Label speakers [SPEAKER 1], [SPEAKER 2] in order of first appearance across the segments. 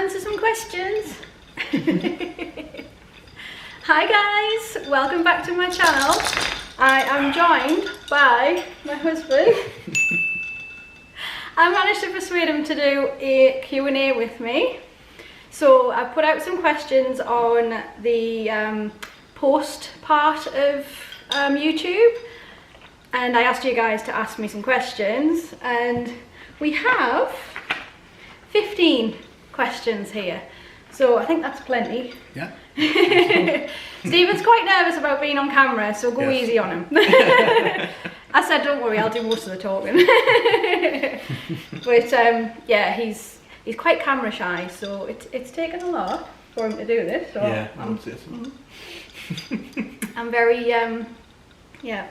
[SPEAKER 1] answer some questions. Hi guys, welcome back to my channel. I am joined by my husband. I managed to persuade him to do a Q&A with me. So I put out some questions on the post part of YouTube, and I asked you guys to ask me some questions, and we have 15 questions here. So I think that's plenty.
[SPEAKER 2] Yeah.
[SPEAKER 1] Stephen's quite nervous about being on camera, so go easy on him. I said, don't worry, I'll do most of the talking. But yeah, he's quite camera shy, so it's taken a lot for him to do this. So
[SPEAKER 2] yeah,
[SPEAKER 1] I'm very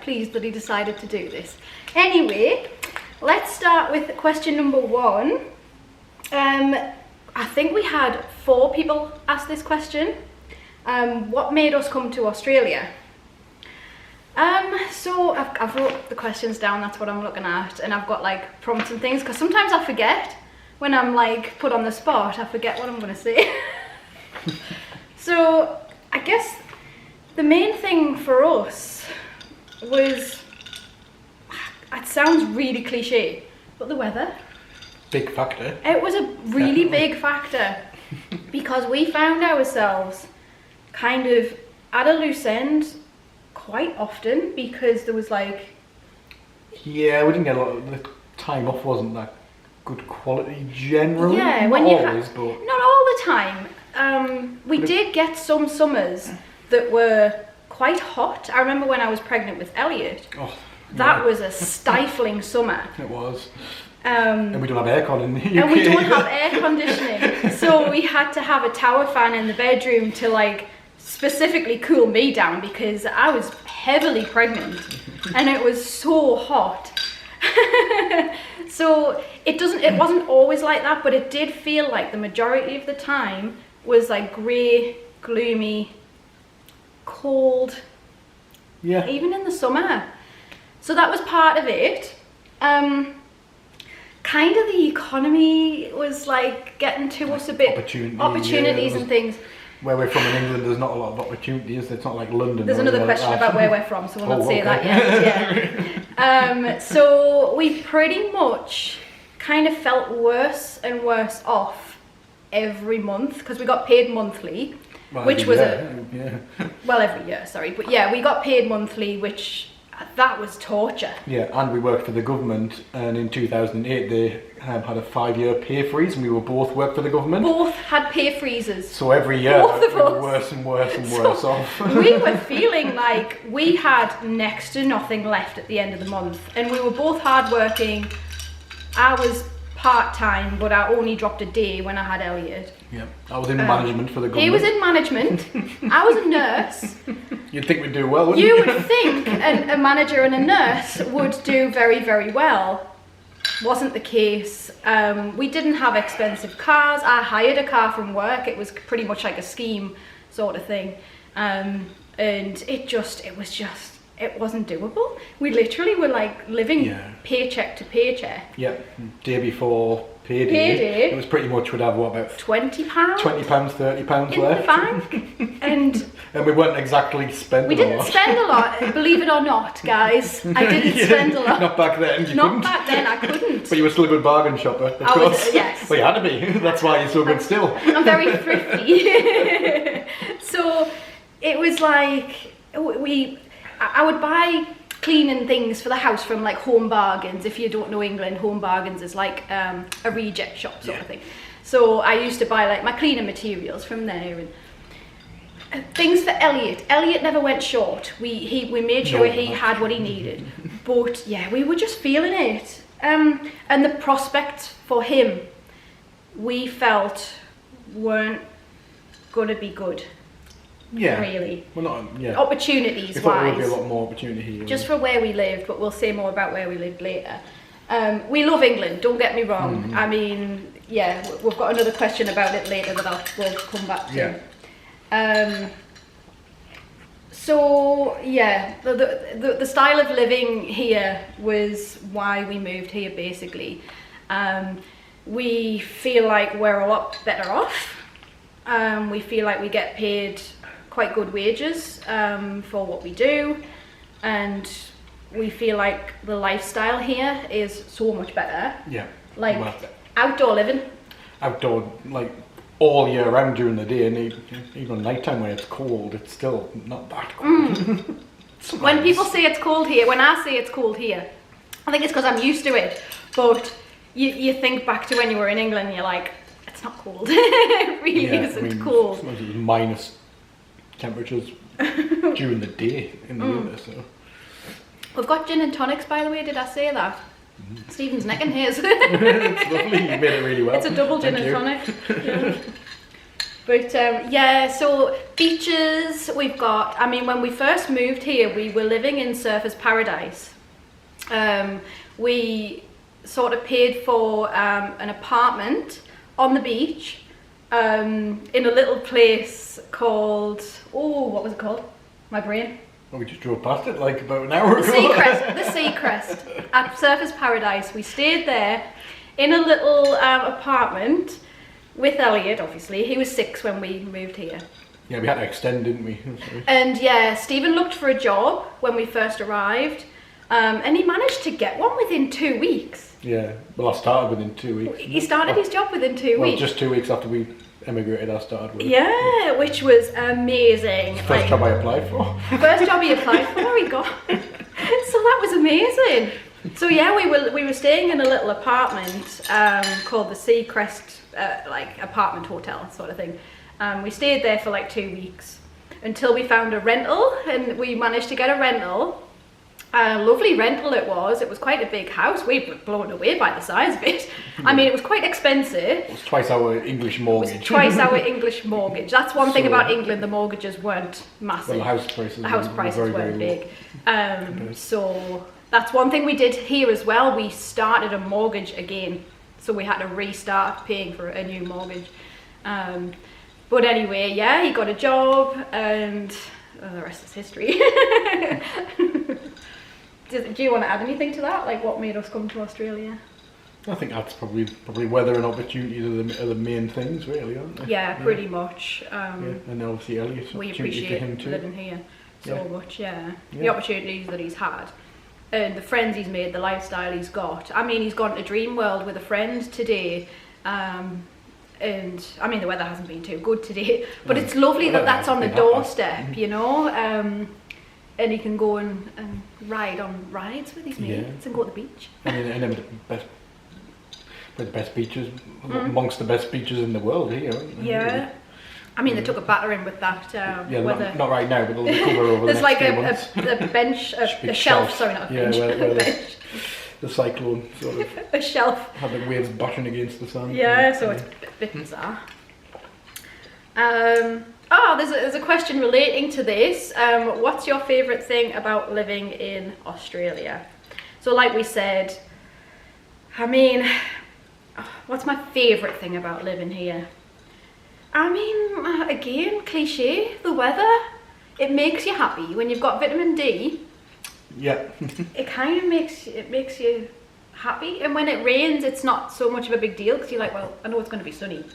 [SPEAKER 1] pleased that he decided to do this. Anyway, let's start with question number 1. I think we had 4 people ask this question. What made us come to Australia? So I've wrote the questions down, that's what I'm looking at, and I've got like prompts and things, because sometimes I forget when I'm like put on the spot, I forget what I'm going to say. So I guess the main thing for us was, it sounds really cliche, but the weather.
[SPEAKER 2] Big factor.
[SPEAKER 1] It was a really big factor, because we found ourselves kind of at a loose end quite often, because there was like...
[SPEAKER 2] Yeah, we didn't get a lot of... The time off wasn't that good quality generally.
[SPEAKER 1] Yeah,
[SPEAKER 2] when you always, but...
[SPEAKER 1] Not all the time. We did get some summers that were quite hot. I remember when I was pregnant with Elliot.
[SPEAKER 2] Oh,
[SPEAKER 1] that was a stifling summer.
[SPEAKER 2] It was. And we don't have aircon in the UK.
[SPEAKER 1] And we don't have air conditioning. So we had to have a tower fan in the bedroom to like specifically cool me down, because I was heavily pregnant and it was so hot. So it wasn't always like that, but it did feel like the majority of the time was like grey, gloomy, cold.
[SPEAKER 2] Yeah.
[SPEAKER 1] Even in the summer. So that was part of it. Kind of the economy was like getting to us a bit. Opportunities and things.
[SPEAKER 2] Where we're from in England, there's not a lot of opportunities. It's not like London.
[SPEAKER 1] There's another question about where we're from, so we'll not say that yet. Yeah. So we pretty much kind of felt worse and worse off every month, because we got paid monthly, which was well, every year, sorry, but yeah, we got paid monthly, which that was torture. Yeah,
[SPEAKER 2] and we worked for the government, and in 2008 they had a 5-year pay freeze, and we were both worked for the government.
[SPEAKER 1] Both had pay freezes.
[SPEAKER 2] So every year we were worse and worse and worse off.
[SPEAKER 1] We were feeling like we had next to nothing left at the end of the month, and we were both hard-working. I was part-time, but I only dropped a day when I had Elliot.
[SPEAKER 2] Yeah, I was in management for the government.
[SPEAKER 1] He was in management. I was a nurse.
[SPEAKER 2] You'd think we'd do well, wouldn't you?
[SPEAKER 1] You would think a manager and a nurse would do very, very well. Wasn't the case. We didn't have expensive cars. I hired a car from work. It was pretty much like a scheme sort of thing. And it wasn't doable. We literally were like living paycheck to paycheck.
[SPEAKER 2] Yeah, day before payday. It was pretty much, we'd have what, about
[SPEAKER 1] £20?
[SPEAKER 2] £20, £30 left.
[SPEAKER 1] In the bank. And
[SPEAKER 2] we weren't exactly spending a lot.
[SPEAKER 1] We didn't spend a lot, believe it or not, guys. I didn't spend a lot.
[SPEAKER 2] Not back then, you couldn't.
[SPEAKER 1] Not back then, I couldn't.
[SPEAKER 2] But you were still a good bargain shopper, of course.
[SPEAKER 1] Yes.
[SPEAKER 2] Well, you had to be. That's why you're so good still.
[SPEAKER 1] I'm very thrifty. So it was like, I would buy cleaning things for the house from like Home Bargains. If you don't know England, Home Bargains is like a reject shop sort of thing. So I used to buy like my cleaning materials from there, and things for Elliot. Elliot never went short. We made sure he had what he needed. But yeah, we were just feeling it. And the prospects for him, we felt weren't going to be good.
[SPEAKER 2] Yeah.
[SPEAKER 1] Really.
[SPEAKER 2] Well, not,
[SPEAKER 1] Opportunities
[SPEAKER 2] wise. There would be a
[SPEAKER 1] wise.
[SPEAKER 2] lot more opportunity.
[SPEAKER 1] Just for where we lived, but we'll say more about where we lived later. We love England, don't get me wrong. I mean, yeah, we've got another question about it later that we'll come back to. Yeah. So yeah, the style of living here was why we moved here basically. We feel like we're a lot better off. We feel like we get paid quite good wages for what we do, and we feel like the lifestyle here is so much better.
[SPEAKER 2] Yeah.
[SPEAKER 1] Like
[SPEAKER 2] Well,
[SPEAKER 1] outdoor living.
[SPEAKER 2] outdoor, like all year round during the day, and even night time when it's cold, it's still not that cold.
[SPEAKER 1] When people say it's cold here, when I say it's cold here, I think it's because I'm used to it. But you think back to when you were in England, you're like, it's not cold. It really isn't cold.
[SPEAKER 2] Sometimes it's minus temperatures during the day in the winter. So
[SPEAKER 1] We've got gin and tonics, by the way. Did I say that? Stephen's necking his.
[SPEAKER 2] it's lovely. You made it really well.
[SPEAKER 1] It's a double gin and tonic. Yeah. But yeah, so beaches we've got. I mean, when we first moved here, we were living in Surfers Paradise. We sort of paid for an apartment on the beach in a little place called, what was it called? My brain.
[SPEAKER 2] Well, we just drove past it like about an hour ago.
[SPEAKER 1] The Seacrest at Surfers Paradise. We stayed there in a little apartment with Elliot, obviously. He was 6 when we moved here.
[SPEAKER 2] Yeah, we had to extend, didn't we?
[SPEAKER 1] And yeah, Stephen looked for a job when we first arrived, and he managed to get one within 2 weeks.
[SPEAKER 2] Yeah, well, I started within 2 weeks.
[SPEAKER 1] He started his job within 2
[SPEAKER 2] Well,
[SPEAKER 1] weeks.
[SPEAKER 2] just 2 weeks after we emigrated, I started with.
[SPEAKER 1] Yeah, which was amazing.
[SPEAKER 2] First job I applied for.
[SPEAKER 1] First job he applied for, he got. So that was amazing. So yeah, we were staying in a little apartment called the Seacrest, like apartment hotel sort of thing. We stayed there for like 2 weeks until we found a rental, and we managed to get a rental. Lovely rental it was. It was quite a big house. We were blown away by the size of it. I mean, it was quite expensive.
[SPEAKER 2] It was twice our English mortgage.
[SPEAKER 1] Twice our English mortgage. That's one thing about England, the mortgages weren't massive.
[SPEAKER 2] Well, the house prices
[SPEAKER 1] weren't
[SPEAKER 2] very
[SPEAKER 1] big. So that's one thing we did here as well. We started a mortgage again. So we had to restart paying for a new mortgage. But anyway, yeah, he got a job, and the rest is history. Do you want to add anything to that? Like, what made us come to Australia?
[SPEAKER 2] I think that's probably weather and opportunities are the main things, really, aren't they?
[SPEAKER 1] Yeah, pretty much.
[SPEAKER 2] And obviously Elliot,
[SPEAKER 1] We
[SPEAKER 2] opportunity for
[SPEAKER 1] appreciate
[SPEAKER 2] him too.
[SPEAKER 1] living here so much, yeah. The
[SPEAKER 2] Yeah.
[SPEAKER 1] opportunities that he's had, and the friends he's made, the lifestyle he's got. I mean, he's gone to Dream World with a friend today, and I mean, the weather hasn't been too good today, but it's lovely that that's on the doorstep, you know. And he can go and ride on rides with his mates and go to the beach.
[SPEAKER 2] And then the best beaches, amongst the best beaches in the world here.
[SPEAKER 1] Yeah. I mean, they took a battering with that weather.
[SPEAKER 2] Not right now, but they'll recover over
[SPEAKER 1] There's
[SPEAKER 2] the
[SPEAKER 1] like
[SPEAKER 2] next few months.
[SPEAKER 1] a bench, a shelf, sorry, not a bench,
[SPEAKER 2] where
[SPEAKER 1] a bench.
[SPEAKER 2] the cyclone sort of
[SPEAKER 1] A shelf.
[SPEAKER 2] had the waves bashing against the sand.
[SPEAKER 1] Yeah, so it's a bit bizarre. There's a question relating to this. What's your favourite thing about living in Australia? So like we said, I mean, what's my favourite thing about living here? I mean, again, cliche, the weather. It makes you happy. When you've got vitamin D,
[SPEAKER 2] Yeah.
[SPEAKER 1] it kind of makes you happy. And when it rains, it's not so much of a big deal because you're like, well, I know it's going to be sunny.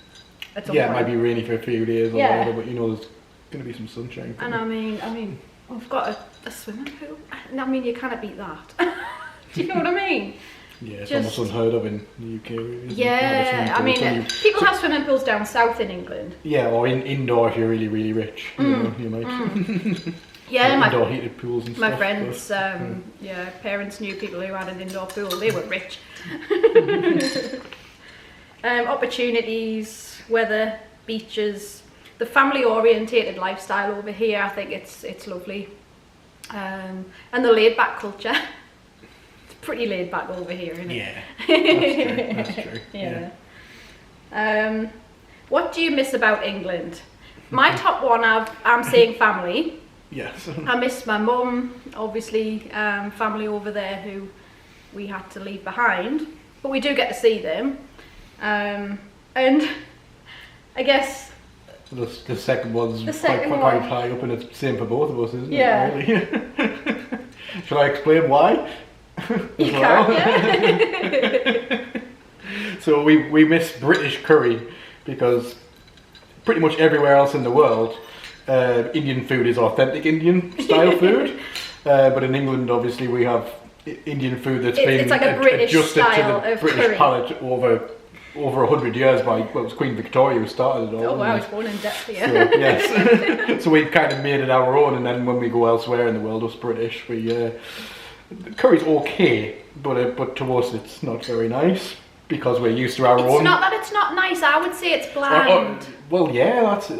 [SPEAKER 2] It might be rainy for a few days or whatever, but you know there's going to be some sunshine.
[SPEAKER 1] And I mean, we've got a swimming pool. I mean, you can't beat that. Do you know what I mean?
[SPEAKER 2] Yeah, it's almost unheard of in the UK. Really,
[SPEAKER 1] yeah, I mean, people have swimming pools down south in England.
[SPEAKER 2] Yeah, or indoor if you're really, really rich. You know, you might.
[SPEAKER 1] Yeah,
[SPEAKER 2] indoor heated pools and
[SPEAKER 1] my
[SPEAKER 2] stuff.
[SPEAKER 1] friends, parents knew people who had an indoor pool. They were rich. Opportunities, weather, beaches, the family-orientated lifestyle over here. I think it's lovely, and the laid-back culture. It's pretty laid-back over here, isn't it?
[SPEAKER 2] Yeah, that's true.
[SPEAKER 1] Yeah. What do you miss about England? My top one, I'm saying family.
[SPEAKER 2] Yes.
[SPEAKER 1] I miss my mum, obviously, family over there who we had to leave behind, but we do get to see them. And I guess
[SPEAKER 2] the second one's
[SPEAKER 1] quite
[SPEAKER 2] high up, and it's the same for both of us, isn't
[SPEAKER 1] Yeah.
[SPEAKER 2] it? Really? Shall I explain why?
[SPEAKER 1] You can, yeah.
[SPEAKER 2] So we miss British curry because pretty much everywhere else in the world, Indian food is authentic Indian style food. But in England, obviously, we have Indian food that's been
[SPEAKER 1] it's like a British
[SPEAKER 2] adjusted
[SPEAKER 1] style
[SPEAKER 2] to the
[SPEAKER 1] of
[SPEAKER 2] British
[SPEAKER 1] curry.
[SPEAKER 2] palate over 100 years by, well, it was Queen Victoria who started it all.
[SPEAKER 1] Oh wow,
[SPEAKER 2] wasn't
[SPEAKER 1] it's born in depth
[SPEAKER 2] it?
[SPEAKER 1] here.
[SPEAKER 2] So, yes. So we've kind of made it our own, and then when we go elsewhere in the world, us British, the curry's okay, but to us it's not very nice because we're used to our own.
[SPEAKER 1] It's not that it's not nice. I would say it's bland.
[SPEAKER 2] Well, yeah, that's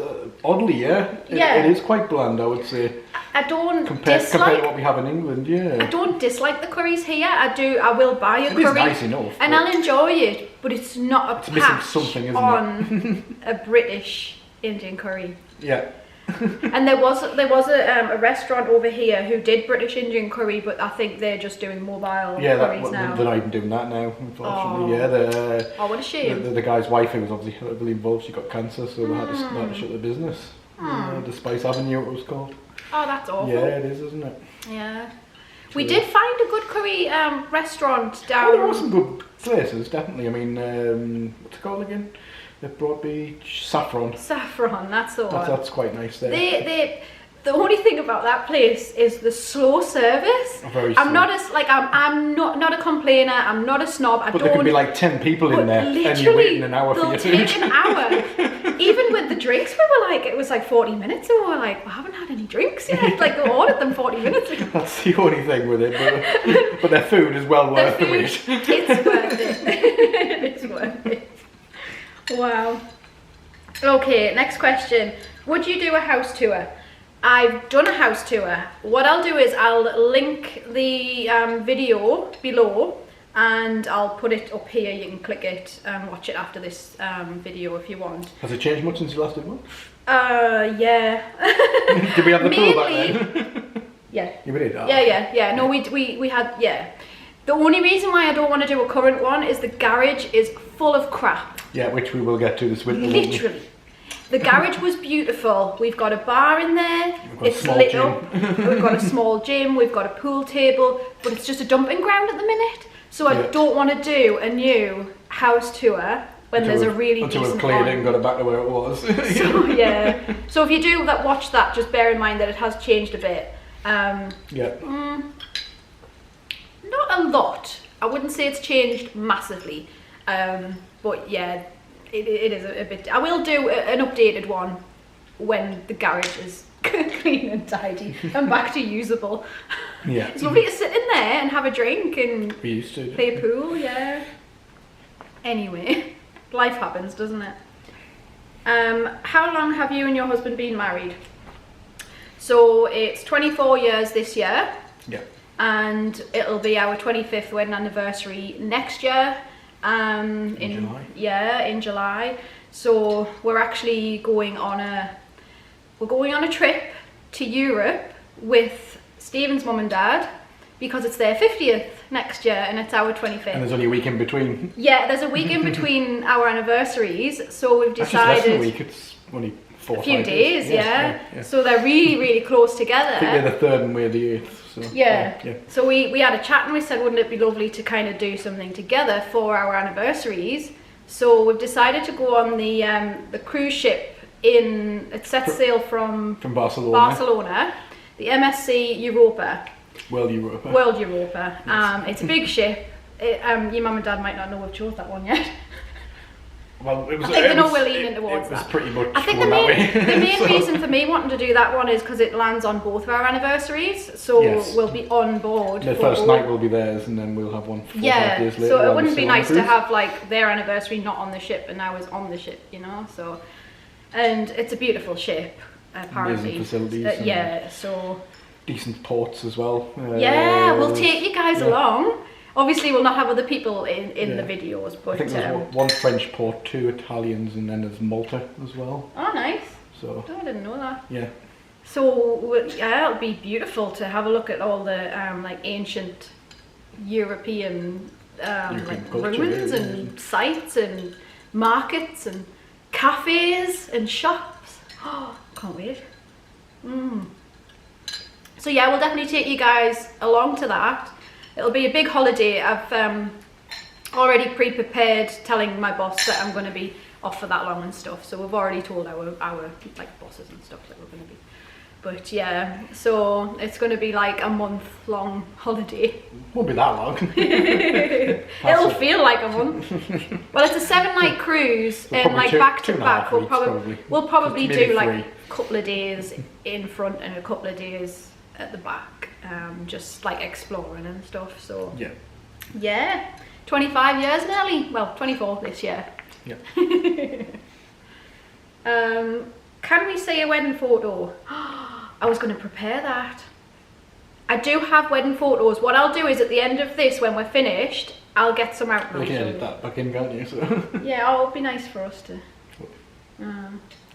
[SPEAKER 2] oddly, yeah.
[SPEAKER 1] Yeah.
[SPEAKER 2] It is quite bland, I would say.
[SPEAKER 1] I don't
[SPEAKER 2] Compared
[SPEAKER 1] dislike.
[SPEAKER 2] to what we have in England, yeah.
[SPEAKER 1] I don't dislike the curries here. I will buy a
[SPEAKER 2] It
[SPEAKER 1] curry.
[SPEAKER 2] is nice enough,
[SPEAKER 1] and
[SPEAKER 2] but
[SPEAKER 1] I'll enjoy it, but it's not a
[SPEAKER 2] it's missing
[SPEAKER 1] patch
[SPEAKER 2] something, isn't
[SPEAKER 1] on a British Indian curry.
[SPEAKER 2] Yeah.
[SPEAKER 1] And there was a restaurant over here who did British Indian curry, but I think they're just doing mobile curries now.
[SPEAKER 2] They're not even doing that now, unfortunately.
[SPEAKER 1] Oh.
[SPEAKER 2] Yeah,
[SPEAKER 1] Oh, what a shame.
[SPEAKER 2] the guy's wife, who was obviously heavily involved, she got cancer, so they had to shut the business. The Spice Avenue, it was called.
[SPEAKER 1] Oh, that's awful.
[SPEAKER 2] Yeah, it is, isn't it?
[SPEAKER 1] Yeah. We did find a good curry restaurant down.
[SPEAKER 2] Oh, there are some good places, definitely. I mean, what's it called again? The Broadbeach Saffron.
[SPEAKER 1] Saffron, that's the one.
[SPEAKER 2] That's quite nice there.
[SPEAKER 1] The only thing about that place is the slow service.
[SPEAKER 2] Very slow.
[SPEAKER 1] I'm not a complainer. I'm not a snob.
[SPEAKER 2] But there could be like 10 people in there, and you're waiting an hour for your food.
[SPEAKER 1] Take an hour. Even with the drinks, it was like 40 minutes, and we were like, we haven't had any drinks yet. Like, we ordered them 40 minutes ago.
[SPEAKER 2] That's the only thing with it, but their food is well worth the wait.
[SPEAKER 1] It's worth it. It's worth it. Wow. Okay, next question. Would you do a house tour? I've done a house tour. What I'll do is I'll link the video below and I'll put it up here. You can click it and watch it after this video if you want.
[SPEAKER 2] Has it changed much since you last did one?
[SPEAKER 1] Yeah.
[SPEAKER 2] Did we have the pool back then?
[SPEAKER 1] Yeah.
[SPEAKER 2] You did? Oh.
[SPEAKER 1] Yeah. No, we had, yeah. The only reason why I don't want to do a current one is the garage is full of crap.
[SPEAKER 2] Yeah, which we will get to this winter.
[SPEAKER 1] Literally. The garage was beautiful. We've got a bar in there. It's lit up. We've got a small gym. We've got a pool table. But it's just a dumping ground at the minute. So I don't want to do a new house tour when there's a really decent
[SPEAKER 2] until we've cleared
[SPEAKER 1] one.
[SPEAKER 2] it and got it back to where it was.
[SPEAKER 1] So yeah. So if you do watch that, just bear in mind that it has changed a bit.
[SPEAKER 2] Yeah.
[SPEAKER 1] Not a lot. I wouldn't say it's changed massively. But yeah, it is a bit. I will do an updated one when the garage is clean and tidy and back to usable.
[SPEAKER 2] Yeah.
[SPEAKER 1] It's lovely to sit in there and have a drink and
[SPEAKER 2] We used to.
[SPEAKER 1] play pool, yeah. Anyway, life happens, doesn't it? How long have you and your husband been married? So it's 24 years this year.
[SPEAKER 2] Yeah.
[SPEAKER 1] And it'll be our 25th wedding anniversary next year. In
[SPEAKER 2] July.
[SPEAKER 1] Yeah, in July. So we're actually going on a trip to Europe with Stephen's mum and dad because it's their 50th next year and it's our 25th.
[SPEAKER 2] And there's only a week in between.
[SPEAKER 1] Yeah, there's a week in between our anniversaries, so we've
[SPEAKER 2] Actually, it's less than a
[SPEAKER 1] decided
[SPEAKER 2] week. It's only 4 or 5
[SPEAKER 1] few days,
[SPEAKER 2] Yes,
[SPEAKER 1] yeah. So they're really, really close together.
[SPEAKER 2] I think they're the 3rd and we're the 8th. So,
[SPEAKER 1] Yeah. So we had a chat and we said, wouldn't it be lovely to kind of do something together for our anniversaries? So we've decided to go on the cruise ship it sets sail from
[SPEAKER 2] Barcelona.
[SPEAKER 1] the MSC Europa.
[SPEAKER 2] World Europa.
[SPEAKER 1] World Europa. It's a big ship. Your mum and dad might not know we've chose that one yet.
[SPEAKER 2] Well, it was,
[SPEAKER 1] I think they know we're leaning towards
[SPEAKER 2] It was
[SPEAKER 1] that.
[SPEAKER 2] pretty much
[SPEAKER 1] I think the
[SPEAKER 2] going that way.
[SPEAKER 1] main
[SPEAKER 2] So-
[SPEAKER 1] reason for me wanting to do that one is because it lands on both of our anniversaries, so
[SPEAKER 2] Yes.
[SPEAKER 1] we'll be on board.
[SPEAKER 2] The
[SPEAKER 1] for
[SPEAKER 2] first
[SPEAKER 1] both.
[SPEAKER 2] night will be theirs, and then we'll have one 4 or 5
[SPEAKER 1] Yeah,
[SPEAKER 2] days later.
[SPEAKER 1] so it
[SPEAKER 2] on
[SPEAKER 1] wouldn't
[SPEAKER 2] the
[SPEAKER 1] be
[SPEAKER 2] Silver
[SPEAKER 1] nice to
[SPEAKER 2] Cruise.
[SPEAKER 1] have like their anniversary not on the ship and ours on the ship, you know. So, and it's a beautiful ship, apparently.
[SPEAKER 2] Amazing facilities and-
[SPEAKER 1] yeah, so
[SPEAKER 2] Decent ports as well.
[SPEAKER 1] yeah, we'll take you guys
[SPEAKER 2] yeah.
[SPEAKER 1] along. Obviously, we'll not have other people in the
[SPEAKER 2] Yeah.
[SPEAKER 1] videos,
[SPEAKER 2] I
[SPEAKER 1] but
[SPEAKER 2] think there's one French port, 2 Italians, and then there's Malta as well.
[SPEAKER 1] oh, nice.
[SPEAKER 2] So
[SPEAKER 1] Oh, I didn't know that.
[SPEAKER 2] yeah,
[SPEAKER 1] So yeah, it'll be beautiful to have a look at all the like ancient European like
[SPEAKER 2] culture,
[SPEAKER 1] ruins
[SPEAKER 2] yeah,
[SPEAKER 1] and sites and markets and cafes and shops. Oh, can't wait. So yeah, we'll definitely take you guys along to that. It'll be a big holiday. already pre-prepared, telling my boss that I'm going to be off for that long and stuff. So we've already told our like bosses and stuff that we're going to be. But yeah, so it's going to be like a month-long holiday.
[SPEAKER 2] Won't be that long.
[SPEAKER 1] It'll feel like a month. Well, it's a 7-night cruise, and like back to back. We'll probably do like a couple of days in front and a couple of days at the back, just like exploring and stuff. So yeah, 25 years nearly. Well, 24 this year.
[SPEAKER 2] Yeah.
[SPEAKER 1] Can we see a wedding photo? I was going to prepare that. I do have wedding photos. What I'll do is at the end of this, when we're finished, I'll get some out.
[SPEAKER 2] We can edit that back in, can't you? So.
[SPEAKER 1] Yeah, it'll be nice for us to.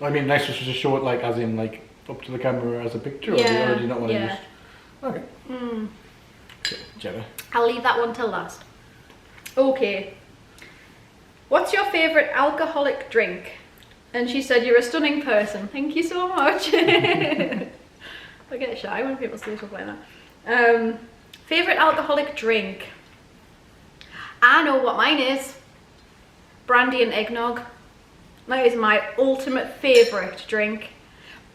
[SPEAKER 2] I mean, nice just to show it, like, as in, like, up to the camera as a picture, or do you not want to just... Okay. Okay, Jenna.
[SPEAKER 1] I'll leave that one till last. Okay. What's your favourite alcoholic drink? And she said, you're a stunning person. Thank you so much. I get shy when people say stuff like that. Favourite alcoholic drink? I know what mine is. Brandy and eggnog. That is my ultimate favourite drink.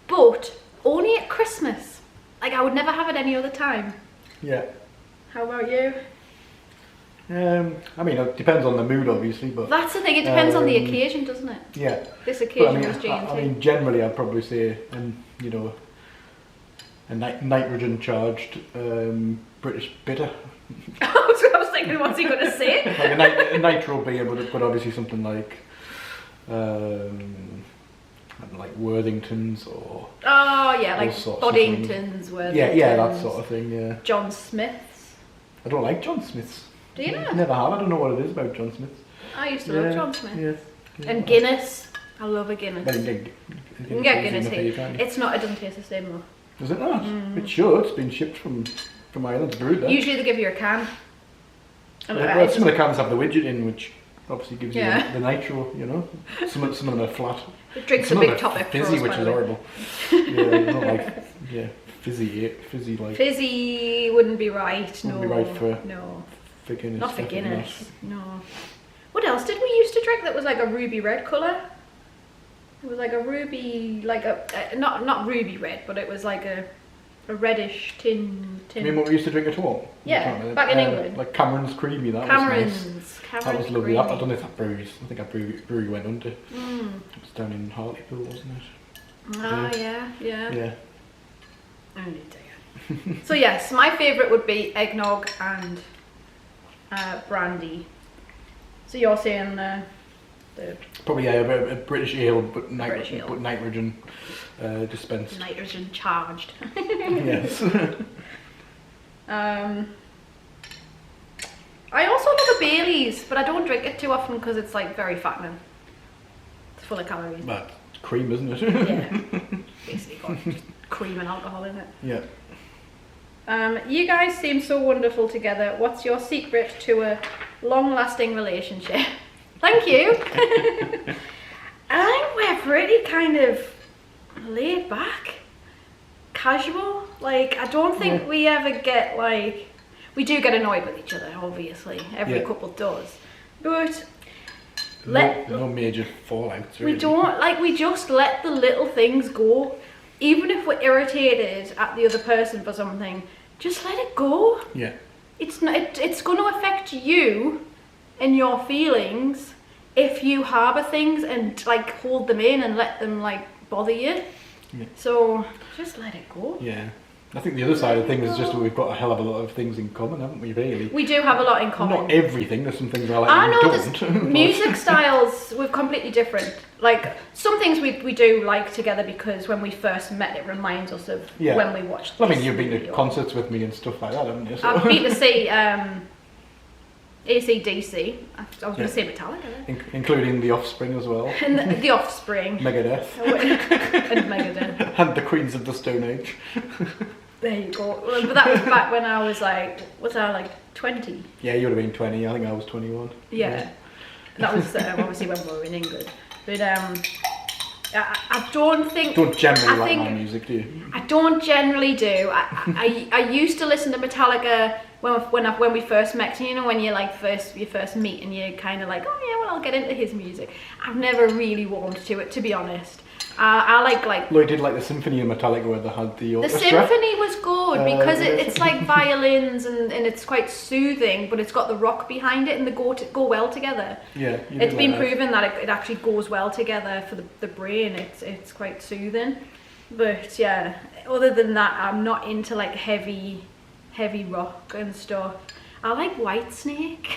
[SPEAKER 1] But only at Christmas. Like, I would never have it any other time.
[SPEAKER 2] Yeah.
[SPEAKER 1] How about you?
[SPEAKER 2] I mean, it depends on the mood, obviously, but...
[SPEAKER 1] That's the thing, it depends on the occasion, doesn't it?
[SPEAKER 2] Yeah.
[SPEAKER 1] This occasion
[SPEAKER 2] was
[SPEAKER 1] G&T.
[SPEAKER 2] I mean, generally, I'd probably say, you know, a nitrogen-charged British bitter.
[SPEAKER 1] I was thinking, what's he going to say?
[SPEAKER 2] Like a nitro beer, but obviously something like, I don't know, like Worthingtons or...
[SPEAKER 1] Oh, yeah, like Boddingtons, Worthingtons.
[SPEAKER 2] Yeah, that sort of thing, yeah.
[SPEAKER 1] John Smith's.
[SPEAKER 2] I don't like John Smith's.
[SPEAKER 1] Do you know?
[SPEAKER 2] Never have. I don't know what it is about John Smith's.
[SPEAKER 1] I used to love John Smith's.
[SPEAKER 2] Yeah.
[SPEAKER 1] And Guinness. I love a Guinness.
[SPEAKER 2] You
[SPEAKER 1] can get Guinness here. It's not, it doesn't taste the same though.
[SPEAKER 2] Does it not? It should. It's been shipped from Ireland to brew there.
[SPEAKER 1] Usually they give you a can.
[SPEAKER 2] Well, some of the cans have the widget in, which obviously gives you the nitro, you know. Some of them are flat.
[SPEAKER 1] The drink's a big topic for us,
[SPEAKER 2] fizzy, which is horrible. Yeah, not like, fizzy like...
[SPEAKER 1] Fizzy wouldn't be right, no.
[SPEAKER 2] Wouldn't be right for...
[SPEAKER 1] No.
[SPEAKER 2] For Guinness.
[SPEAKER 1] Not for Guinness, no. What else did we used to drink that was like a ruby red colour? It was like a ruby, like not ruby red, but it was like a reddish tin.
[SPEAKER 2] You mean what we used to drink at home?
[SPEAKER 1] Yeah, back in England.
[SPEAKER 2] Like Cameron's Creamy, that was nice. That was lovely. I don't know if that brewery, I think that brewery went under. It was down in Hartlepool, wasn't it?
[SPEAKER 1] Ah, yeah.
[SPEAKER 2] Yeah.
[SPEAKER 1] I need to. So yes, my favourite would be eggnog and brandy. So you're saying the
[SPEAKER 2] probably a British ale, but nitrogen dispensed.
[SPEAKER 1] Nitrogen charged.
[SPEAKER 2] Yes.
[SPEAKER 1] I also love a Baileys, but I don't drink it too often because it's like very fattening. It's full of calories.
[SPEAKER 2] But cream, isn't it?
[SPEAKER 1] Yeah. Basically got cream and alcohol in it.
[SPEAKER 2] Yeah.
[SPEAKER 1] You guys seem so wonderful together. What's your secret to a long-lasting relationship? Thank you. I think we're pretty kind of laid back, casual. Like, I don't think we ever get like... We do get annoyed with each other, obviously. Every couple does. But...
[SPEAKER 2] No major fallouts, really.
[SPEAKER 1] We don't, like, we just let the little things go. Even if we're irritated at the other person for something, just let it go.
[SPEAKER 2] Yeah.
[SPEAKER 1] It's going to affect you and your feelings if you harbour things and like hold them in and let them like bother you. Yeah. So just let it go.
[SPEAKER 2] Yeah. I think the other side of things is just that we've got a hell of a lot of things in common, haven't we, really?
[SPEAKER 1] We do have a lot in common.
[SPEAKER 2] Not everything, there's some things I like
[SPEAKER 1] there's music styles, we're completely different. Like, some things we do like together because when we first met, it reminds us of when we watched
[SPEAKER 2] I mean, you've been to concerts with me and stuff like that, haven't you? So.
[SPEAKER 1] I've been to see AC/DC. I was going to say Metallica.
[SPEAKER 2] Including The Offspring as well.
[SPEAKER 1] And the Offspring.
[SPEAKER 2] Megadeth.
[SPEAKER 1] And Megadeth.
[SPEAKER 2] And the Queens of the Stone Age.
[SPEAKER 1] There you go. But that was back when I was like, 20?
[SPEAKER 2] Yeah, you would have been 20. I think I was 21.
[SPEAKER 1] Yeah. That was obviously when we were in England. But I don't think...
[SPEAKER 2] Don't generally like my music, do you?
[SPEAKER 1] I don't generally do. I used to listen to Metallica when we first met, you know, when you first meet and you're kind of like, oh yeah, well, I'll get into his music. I've never really warmed to it, to be honest. I like.
[SPEAKER 2] Lloyd did like the symphony in Metallica where they had the orchestra.
[SPEAKER 1] The symphony was good because it's like violins and it's quite soothing, but it's got the rock behind it and they go well together.
[SPEAKER 2] Yeah,
[SPEAKER 1] it's been proven that it actually goes well together for the brain. It's quite soothing. But yeah, other than that, I'm not into like heavy rock and stuff. I like Whitesnake.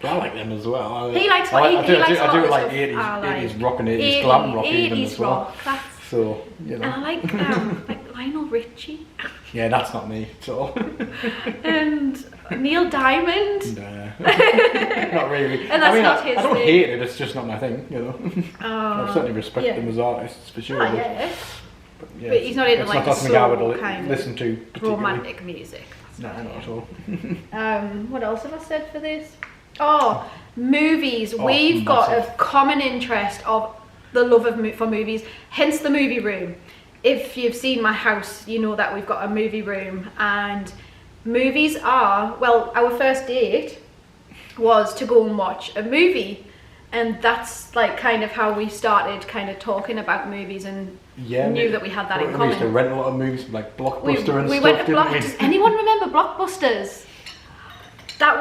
[SPEAKER 2] I like them as well.
[SPEAKER 1] He likes
[SPEAKER 2] I do
[SPEAKER 1] stuff.
[SPEAKER 2] like 80s rock and 80s glam rock even as well.
[SPEAKER 1] Rock,
[SPEAKER 2] so, you know.
[SPEAKER 1] And I like Lionel Richie.
[SPEAKER 2] Yeah, that's not me at all.
[SPEAKER 1] And Neil Diamond.
[SPEAKER 2] Nah, not really.
[SPEAKER 1] And that's not his
[SPEAKER 2] I don't
[SPEAKER 1] thing.
[SPEAKER 2] hate it, it's just not my thing, you know. I certainly respect them as artists, for sure.
[SPEAKER 1] Oh, yeah.
[SPEAKER 2] But
[SPEAKER 1] he's not into like the slow kind
[SPEAKER 2] listen to
[SPEAKER 1] romantic music.
[SPEAKER 2] No, not at all.
[SPEAKER 1] What else have I said for this? Oh, movies. We've
[SPEAKER 2] massive.
[SPEAKER 1] got a common interest of the love for movies, hence the movie room. If you've seen my house, you know that we've got a movie room, and movies are, well, our first date was to go and watch a movie, and that's like kind of how we started kind of talking about movies and knew that we had that in common.
[SPEAKER 2] We used to rent a lot of movies like Blockbuster and stuff.
[SPEAKER 1] We went to Does anyone remember Blockbusters? That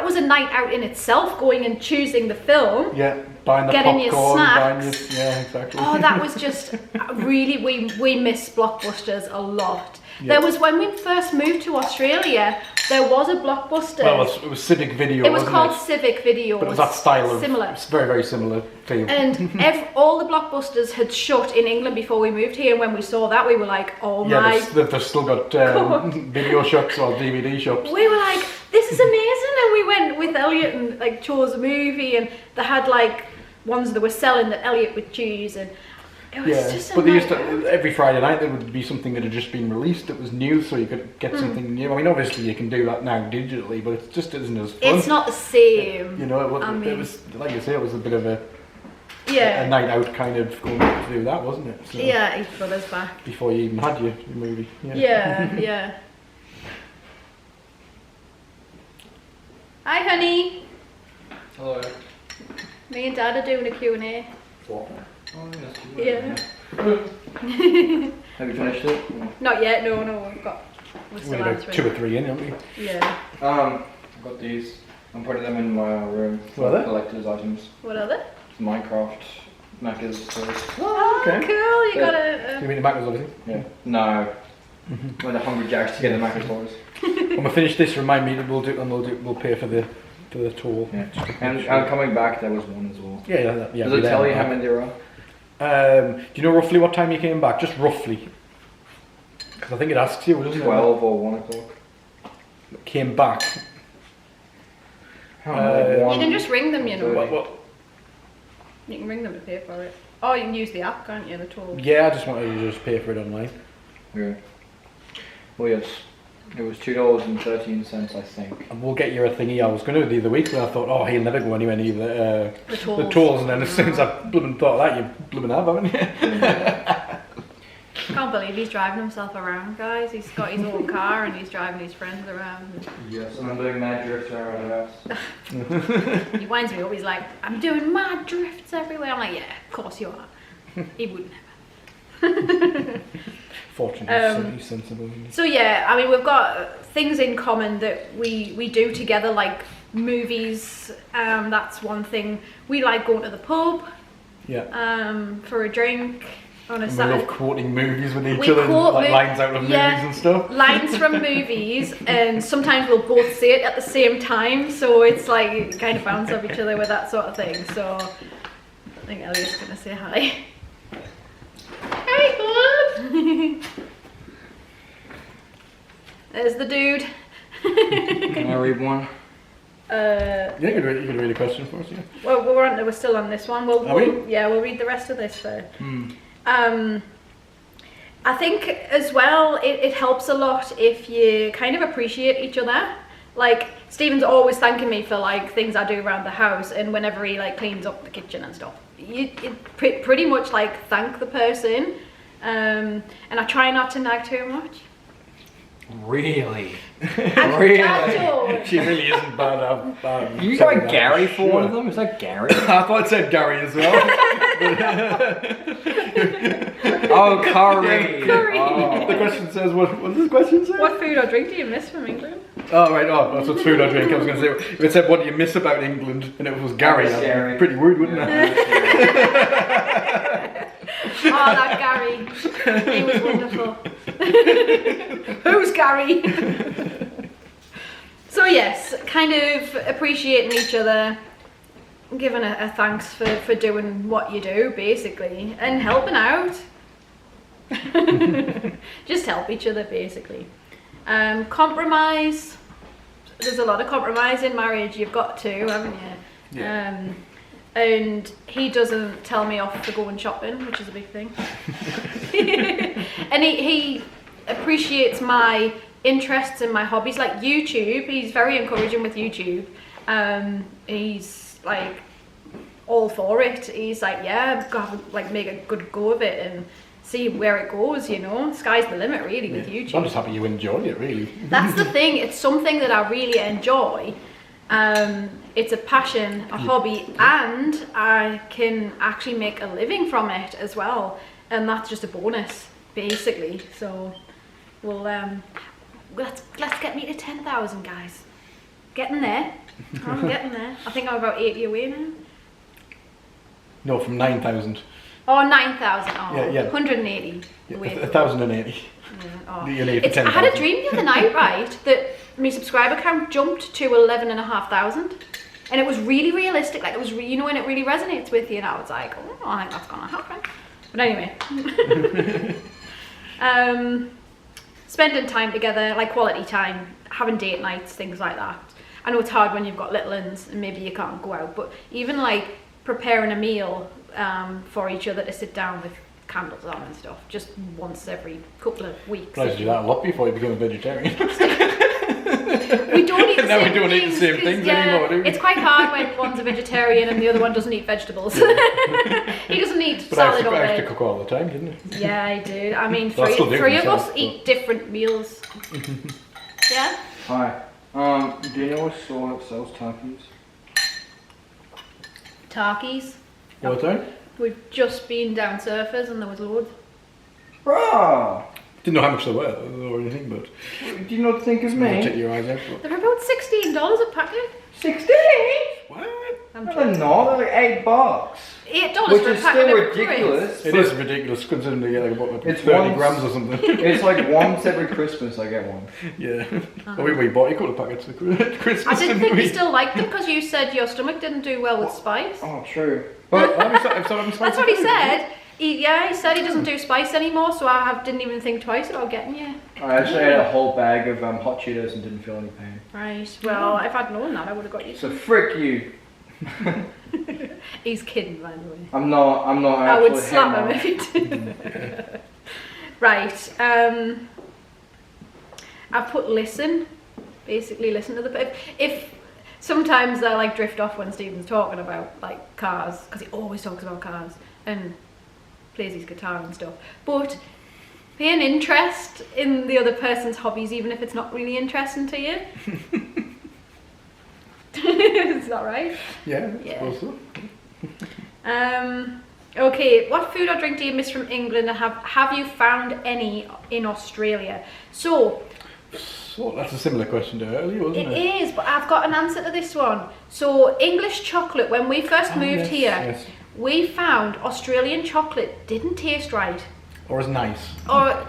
[SPEAKER 1] was a night out in itself, going and choosing the film.
[SPEAKER 2] Yeah, buying the
[SPEAKER 1] getting
[SPEAKER 2] popcorn,
[SPEAKER 1] your snacks.
[SPEAKER 2] yeah, exactly.
[SPEAKER 1] Oh, that was just really, we miss Blockbusters a lot.
[SPEAKER 2] Yeah.
[SPEAKER 1] There was, when we first moved to Australia, there was a Blockbuster.
[SPEAKER 2] Well, it was Civic Video.
[SPEAKER 1] It was called Civic Video.
[SPEAKER 2] But it was that style of
[SPEAKER 1] similar.
[SPEAKER 2] It's very, very similar feel.
[SPEAKER 1] And all the Blockbusters had shut in England before we moved here, and when we saw that, we were like, oh my.
[SPEAKER 2] Yeah, they've still got video shops or DVD shops.
[SPEAKER 1] We were like, this is amazing, and we went with Elliot and like chose a movie, and they had like ones that were selling that Elliot would choose, and it was just
[SPEAKER 2] but they used to, every Friday night there would be something that had just been released that was new, so you could get something new. I mean, obviously you can do that now digitally, but it just isn't as fun.
[SPEAKER 1] It's not the same.
[SPEAKER 2] You know, it was like you say, it was a bit of a
[SPEAKER 1] Yeah.
[SPEAKER 2] a night out kind of going to do that, wasn't it? So
[SPEAKER 1] Yeah, he put us back.
[SPEAKER 2] before you even had your movie.
[SPEAKER 1] Yeah, yeah. Hi, honey.
[SPEAKER 3] Hello.
[SPEAKER 1] Me and Dad are doing a Q&A.
[SPEAKER 3] What? Oh,
[SPEAKER 1] Yeah.
[SPEAKER 3] yes. Have you finished it?
[SPEAKER 1] Not yet, no, we're still
[SPEAKER 2] We're about
[SPEAKER 1] answering.
[SPEAKER 2] 2 or 3 in, aren't we?
[SPEAKER 1] Yeah.
[SPEAKER 3] I've got these. I'm putting them in my room
[SPEAKER 2] What are they?
[SPEAKER 3] for collector's items.
[SPEAKER 1] What are they?
[SPEAKER 3] Minecraft, Macca's toys.
[SPEAKER 1] Oh,
[SPEAKER 2] okay.
[SPEAKER 1] cool, you got
[SPEAKER 2] You mean the Maccas, obviously?
[SPEAKER 3] Yeah. No. With the Hungry Jacks to get the Macca's toys.
[SPEAKER 2] When we finish this, remind me that we'll pay for the tour.
[SPEAKER 3] Yeah. And coming back, there was one as well.
[SPEAKER 2] Yeah.
[SPEAKER 3] Does it tell you how many there are?
[SPEAKER 2] Do you know roughly what time you came back? Just roughly. Because I think it asks you, doesn't it?
[SPEAKER 3] 12 or 1 o'clock.
[SPEAKER 2] Came back.
[SPEAKER 3] I don't know,
[SPEAKER 1] You can just ring them, you know.
[SPEAKER 2] What?
[SPEAKER 1] You can ring them to pay for it. Oh, you can use the app, can't you? The tool.
[SPEAKER 2] Yeah, I just wanted you to just pay for it online.
[SPEAKER 3] Yeah. Well, yes. It was $2.13, I think.
[SPEAKER 2] And we'll get you a thingy. I was going to do it the other week, but I thought, oh, he'll never go anywhere near the tools. And then as soon as I blooming thought of that, you blooming have, haven't you?
[SPEAKER 1] Can't believe he's driving himself around, guys. He's got his own car and he's driving his friends around.
[SPEAKER 3] Yes, and I'm doing mad drifts around the house.
[SPEAKER 1] He winds me up. He's like, I'm doing mad drifts everywhere. I'm like, yeah, of course you are. He wouldn't have.
[SPEAKER 2] Fortunately, he's sensible.
[SPEAKER 1] So yeah, I mean, we've got things in common that we do together, like movies. That's one thing. We like going to the pub.
[SPEAKER 2] Yeah.
[SPEAKER 1] For a drink on a
[SPEAKER 2] And we
[SPEAKER 1] Saturday.
[SPEAKER 2] love quoting movies with each
[SPEAKER 1] We
[SPEAKER 2] other,
[SPEAKER 1] quote
[SPEAKER 2] like lines out of movies and stuff.
[SPEAKER 1] Lines from movies, and sometimes we'll both say it at the same time, so it's like kind of bounce off each other with that sort of thing. So I think Elliot's gonna say hi. Hi, bud. There's the dude.
[SPEAKER 3] Can I read one?
[SPEAKER 2] Yeah, you could read a question for us, yeah.
[SPEAKER 1] Well, we're still on this one.
[SPEAKER 2] Are we?
[SPEAKER 1] We'll read the rest of this first. I think as well, it helps a lot if you kind of appreciate each other. Like, Stephen's always thanking me for like things I do around the house, and whenever he like cleans up the kitchen and stuff, you pretty much like thank the person. And I try not to nag too much.
[SPEAKER 3] Really?
[SPEAKER 1] I
[SPEAKER 3] Really?
[SPEAKER 1] don't.
[SPEAKER 2] She really isn't bad.
[SPEAKER 3] You got Gary for one of them? Is that Gary?
[SPEAKER 2] I thought it said Gary as well.
[SPEAKER 3] Oh, curry.
[SPEAKER 1] Curry.
[SPEAKER 3] Oh.
[SPEAKER 2] The question says, what does the question say?
[SPEAKER 1] What food or drink do you miss from England?
[SPEAKER 2] Oh, right, oh, that's what food or drink. I was going to say, if it said, what do you miss about England? And it was Gary,
[SPEAKER 3] That was
[SPEAKER 2] I'd
[SPEAKER 3] Gary.
[SPEAKER 2] be pretty rude, wouldn't it?
[SPEAKER 1] Oh, that Gary. He was wonderful. Who's Gary? So yes, kind of appreciating each other, giving a thanks for doing what you do, basically, and helping out. Just help each other, basically. Compromise. There's a lot of compromise in marriage. You've got to, haven't you?
[SPEAKER 2] Yeah.
[SPEAKER 1] And he doesn't tell me off for going shopping, which is a big thing. And he appreciates my interests and my hobbies, like YouTube. He's very encouraging with YouTube. He's like all for it. He's like, yeah, gotta like make a good go of it and see where it goes, you know. Sky's the limit, really, with YouTube.
[SPEAKER 2] I'm just happy you enjoyed it, really.
[SPEAKER 1] That's the thing. It's something that I really enjoy. It's a passion, a hobby, and I can actually make a living from it as well. And that's just a bonus, basically. So, well, let's get me to 10,000, guys. Getting there. I'm getting there. I think I'm about 80 away now.
[SPEAKER 2] No, from 9,000.
[SPEAKER 1] Oh, 9,000. Oh,
[SPEAKER 2] Yeah.
[SPEAKER 1] 180.
[SPEAKER 2] Yeah,
[SPEAKER 1] away.
[SPEAKER 2] 1,080.
[SPEAKER 1] Oh.
[SPEAKER 2] You need for
[SPEAKER 1] I had a
[SPEAKER 2] 10,000.
[SPEAKER 1] dream the other night, right, that my subscriber count jumped to 11,500, and it was really realistic. Like, it was, you know, when it really resonates with you, and I was like, oh, I think that's gonna happen. But anyway, spending time together, like quality time, having date nights, things like that. I know it's hard when you've got little ones and maybe you can't go out, but even like preparing a meal for each other to sit down with candles on and stuff, just once every couple of weeks.
[SPEAKER 2] I used to do that a lot before you became a vegetarian.
[SPEAKER 1] We don't eat the
[SPEAKER 2] Now
[SPEAKER 1] same
[SPEAKER 2] we don't eat the
[SPEAKER 1] things,
[SPEAKER 2] same
[SPEAKER 1] 'cause,
[SPEAKER 2] things
[SPEAKER 1] yeah,
[SPEAKER 2] anymore, do we?
[SPEAKER 1] It's quite hard when one's a vegetarian and the other one doesn't eat vegetables. He doesn't eat
[SPEAKER 2] But
[SPEAKER 1] salad
[SPEAKER 2] I
[SPEAKER 1] all
[SPEAKER 2] used to
[SPEAKER 1] day.
[SPEAKER 2] cook all the time, didn't I?
[SPEAKER 1] Yeah, I do. I mean,
[SPEAKER 2] Well, I still do
[SPEAKER 1] three of
[SPEAKER 2] myself,
[SPEAKER 1] us
[SPEAKER 2] but-
[SPEAKER 1] eat different meals. Yeah?
[SPEAKER 3] Hi. Do you know a store that sells Takis?
[SPEAKER 1] Takis.
[SPEAKER 2] What's that?
[SPEAKER 1] We've just been down Surfers and there was loads.
[SPEAKER 3] Bro!
[SPEAKER 2] Didn't know how much they were or anything, but
[SPEAKER 3] Do you not think of
[SPEAKER 2] take
[SPEAKER 3] me?
[SPEAKER 2] your eyes out. But...
[SPEAKER 1] They're about $16 a packet.
[SPEAKER 3] 16?
[SPEAKER 2] What?
[SPEAKER 1] I'm
[SPEAKER 3] No,
[SPEAKER 1] joking.
[SPEAKER 3] they're not. They're like $8.
[SPEAKER 1] $8
[SPEAKER 3] Which
[SPEAKER 1] for a
[SPEAKER 3] is
[SPEAKER 1] packet
[SPEAKER 3] still
[SPEAKER 1] of
[SPEAKER 3] ridiculous.
[SPEAKER 1] crisps.
[SPEAKER 2] It is ridiculous considering they get like about
[SPEAKER 3] It's
[SPEAKER 2] 30
[SPEAKER 3] once-
[SPEAKER 2] grams or something.
[SPEAKER 3] It's like once every Christmas I get one.
[SPEAKER 2] Yeah. Well, we bought a couple of packets for Christmas.
[SPEAKER 1] I didn't think
[SPEAKER 2] we?
[SPEAKER 1] you still liked them because you said your stomach didn't do well with spice.
[SPEAKER 3] Oh, true.
[SPEAKER 2] But
[SPEAKER 3] But
[SPEAKER 1] That's what he said. He said he doesn't do spice anymore, so I didn't even think twice about getting you.
[SPEAKER 3] I actually ate a whole bag of hot Cheetos and didn't feel any pain.
[SPEAKER 1] Right. Well, if I'd known that, I would have got you.
[SPEAKER 3] So frick you.
[SPEAKER 1] He's kidding, by the way.
[SPEAKER 3] I'm not
[SPEAKER 1] I would
[SPEAKER 3] actually
[SPEAKER 1] slap him
[SPEAKER 3] him
[SPEAKER 1] if he did. Right. I've put listen. Basically, listen to the. If sometimes I like drift off when Stephen's talking about like cars, because he always talks about cars and plays his guitar and stuff. But pay an interest in the other person's hobbies, even if it's not really interesting to you. Is that right?
[SPEAKER 2] Yeah, I
[SPEAKER 1] Yeah.
[SPEAKER 2] suppose so.
[SPEAKER 1] Okay, what food or drink do you miss from England, and have you found any in Australia? So
[SPEAKER 2] So that's a similar question to earlier, wasn't
[SPEAKER 1] it
[SPEAKER 2] it?
[SPEAKER 1] is, but I've got an answer to this one. So English chocolate, when we first
[SPEAKER 2] Oh,
[SPEAKER 1] moved
[SPEAKER 2] yes,
[SPEAKER 1] here,
[SPEAKER 2] yes.
[SPEAKER 1] we found Australian chocolate didn't taste right,
[SPEAKER 2] Or as nice.
[SPEAKER 1] or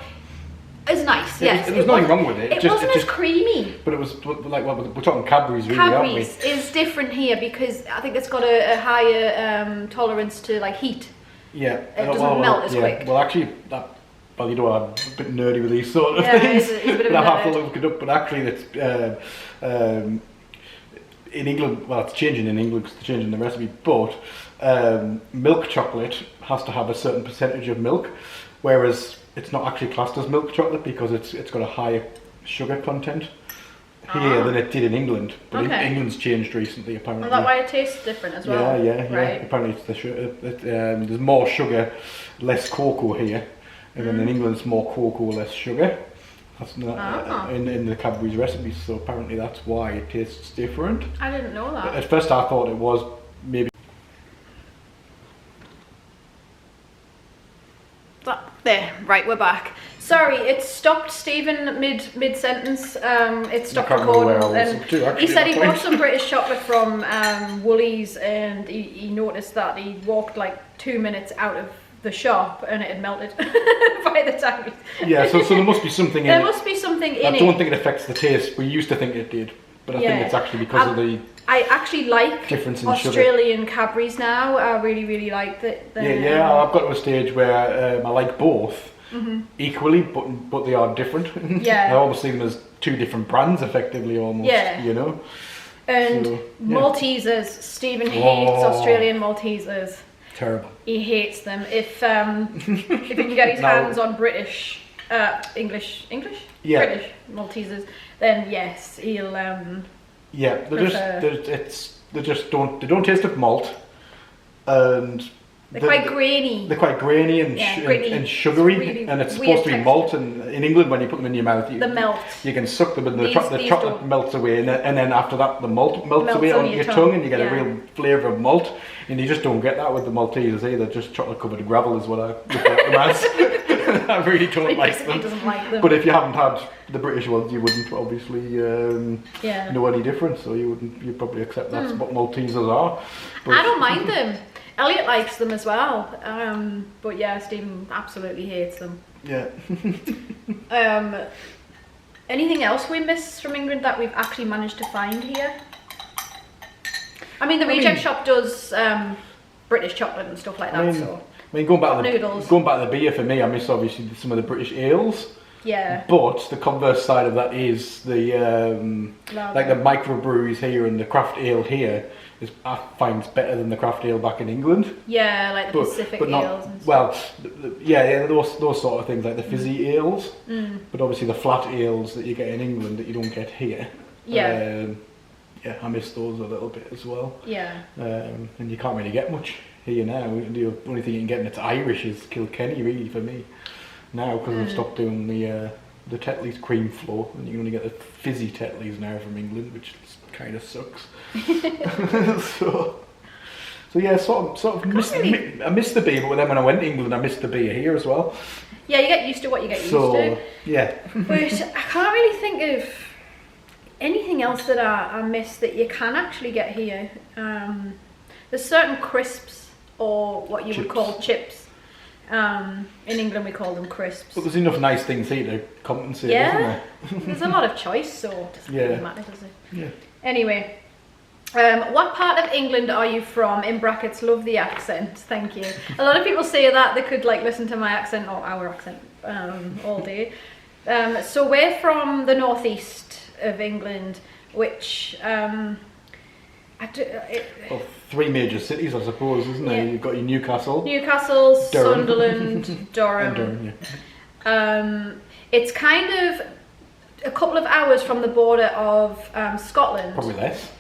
[SPEAKER 1] as nice. Yes,
[SPEAKER 2] There was nothing wrong with it.
[SPEAKER 1] It wasn't as creamy.
[SPEAKER 2] But it was like we're talking Cadbury's, really, aren't we?
[SPEAKER 1] Cadbury's is different here because I think it's got a higher tolerance to like heat.
[SPEAKER 2] Yeah.
[SPEAKER 1] It doesn't melt as quick.
[SPEAKER 2] Well, actually, well, you know, I'm a bit nerdy with these sort of
[SPEAKER 1] Yeah,
[SPEAKER 2] things.
[SPEAKER 1] he's a bit of a
[SPEAKER 2] but I have to
[SPEAKER 1] nerd.
[SPEAKER 2] look it up. But actually, it's in England. Well, it's changing in England because they're changing the recipe. But milk chocolate has to have a certain percentage of milk, whereas it's not actually classed as milk chocolate because it's got a higher sugar content here than it did in England. But
[SPEAKER 1] Okay.
[SPEAKER 2] England's changed recently, apparently.
[SPEAKER 1] Well, that why it tastes different as well.
[SPEAKER 2] Yeah.
[SPEAKER 1] Right.
[SPEAKER 2] Apparently, it's the sugar. There's more sugar, less cocoa here, and then in England it's more cocoa, less sugar. That's not,
[SPEAKER 1] Ah.
[SPEAKER 2] in the Cadbury's recipes, so apparently that's why it tastes different.
[SPEAKER 1] I didn't know that.
[SPEAKER 2] At first I thought it was maybe...
[SPEAKER 1] There, right, we're back. Sorry, it stopped Stephen mid sentence. It stopped
[SPEAKER 2] I can't remember where
[SPEAKER 1] recording.
[SPEAKER 2] I was
[SPEAKER 1] And
[SPEAKER 2] up to, actually,
[SPEAKER 1] he said
[SPEAKER 2] at
[SPEAKER 1] he
[SPEAKER 2] that point.
[SPEAKER 1] bought some British chocolate from Woolies, and he noticed that he walked like 2 minutes out of the shop and it had melted by the time.
[SPEAKER 2] Yeah, so there must be something in
[SPEAKER 1] There
[SPEAKER 2] it.
[SPEAKER 1] must be something in
[SPEAKER 2] I
[SPEAKER 1] it.
[SPEAKER 2] don't think it affects the taste. We used to think it did, but I think it's actually because of the...
[SPEAKER 1] I actually like
[SPEAKER 2] difference in
[SPEAKER 1] Australian Cadbury's now. I really like the
[SPEAKER 2] Yeah, I've got to a stage where I like both equally, but they are different.
[SPEAKER 1] Yeah.
[SPEAKER 2] I almost see them as two different brands, effectively, almost.
[SPEAKER 1] Yeah.
[SPEAKER 2] You know.
[SPEAKER 1] And
[SPEAKER 2] So, yeah.
[SPEAKER 1] Maltesers. Stephen hates
[SPEAKER 2] Oh.
[SPEAKER 1] Australian Maltesers.
[SPEAKER 2] Terrible.
[SPEAKER 1] He hates them. If he can get his
[SPEAKER 2] No.
[SPEAKER 1] hands on British, English,
[SPEAKER 2] Yeah.
[SPEAKER 1] British Maltesers, then yes, he'll.
[SPEAKER 2] Yeah,
[SPEAKER 1] Prefer-
[SPEAKER 2] they don't taste of malt, and
[SPEAKER 1] They're quite grainy.
[SPEAKER 2] They're quite grainy and,
[SPEAKER 1] Yeah, gritty.
[SPEAKER 2] and sugary,
[SPEAKER 1] Really
[SPEAKER 2] and it's
[SPEAKER 1] weird
[SPEAKER 2] supposed to be
[SPEAKER 1] texture.
[SPEAKER 2] malt. And in England, when you put them in your mouth,
[SPEAKER 1] The melt.
[SPEAKER 2] you can suck them, and the
[SPEAKER 1] These
[SPEAKER 2] chocolate
[SPEAKER 1] don't.
[SPEAKER 2] melts away, and then after that, the malt melts away on your tongue, and you get a real flavour of malt. And you just don't get that with the Maltesers either. Just chocolate covered gravel is what I refer to them as. I really don't
[SPEAKER 1] He
[SPEAKER 2] like
[SPEAKER 1] basically
[SPEAKER 2] them.
[SPEAKER 1] doesn't like them.
[SPEAKER 2] But if you haven't had the British ones, you wouldn't obviously
[SPEAKER 1] Yeah.
[SPEAKER 2] know any difference. So you'd probably accept that's what Maltesers are. But
[SPEAKER 1] I don't mind them. Elliot likes them as well. But yeah, Stephen absolutely hates them.
[SPEAKER 2] Yeah.
[SPEAKER 1] Anything else we miss from England that we've actually managed to find here? I mean, the reject shop does British chocolate and stuff like that. So
[SPEAKER 2] I mean, going back
[SPEAKER 1] noodles.
[SPEAKER 2] to the beer for me, I miss obviously some of the British ales.
[SPEAKER 1] yeah,
[SPEAKER 2] But the converse side of that is the
[SPEAKER 1] Lager.
[SPEAKER 2] like the microbreweries here and the craft ale here is I find better than the craft ale back in England.
[SPEAKER 1] yeah, like the Pacific ales and stuff.
[SPEAKER 2] Well, yeah, those sort of things like the fizzy ales. But obviously the flat ales that you get in England that you don't get here.
[SPEAKER 1] Yeah.
[SPEAKER 2] Yeah, I miss those a little bit as well.
[SPEAKER 1] Yeah,
[SPEAKER 2] And you can't really get much here now. The only thing you can get that's Irish is Kilkenny, really, for me. Now, because they've stopped doing the Tetley's cream flow, and you can only get the fizzy Tetley's now from England, which kind of sucks. so yeah, sort of I missed the beer, but then when I went to England, I missed the beer here as well.
[SPEAKER 1] yeah, you get used to what you get used
[SPEAKER 2] So
[SPEAKER 1] to.
[SPEAKER 2] yeah,
[SPEAKER 1] But I can't really think of anything else that I miss that you can actually get here. There's certain crisps, or what you would
[SPEAKER 2] Chips.
[SPEAKER 1] call chips. In England we call them crisps.
[SPEAKER 2] but there's enough nice things here to compensate,
[SPEAKER 1] Yeah.
[SPEAKER 2] isn't there?
[SPEAKER 1] There's a lot of choice, so it doesn't
[SPEAKER 2] Yeah.
[SPEAKER 1] really matter, does it?
[SPEAKER 2] Yeah.
[SPEAKER 1] Anyway, what part of England are you from? In brackets, love the accent. Thank you. A lot of people say that they could like listen to my accent or our accent all day. So we're from the northeast of England, which
[SPEAKER 2] Well, three major cities, I suppose, isn't there?
[SPEAKER 1] Yeah.
[SPEAKER 2] You've got your Newcastle,
[SPEAKER 1] Newcastle,
[SPEAKER 2] Durham.
[SPEAKER 1] Sunderland, Durham.
[SPEAKER 2] and Durham. Yeah.
[SPEAKER 1] It's kind of a couple of hours from the border of Scotland.
[SPEAKER 2] Probably less.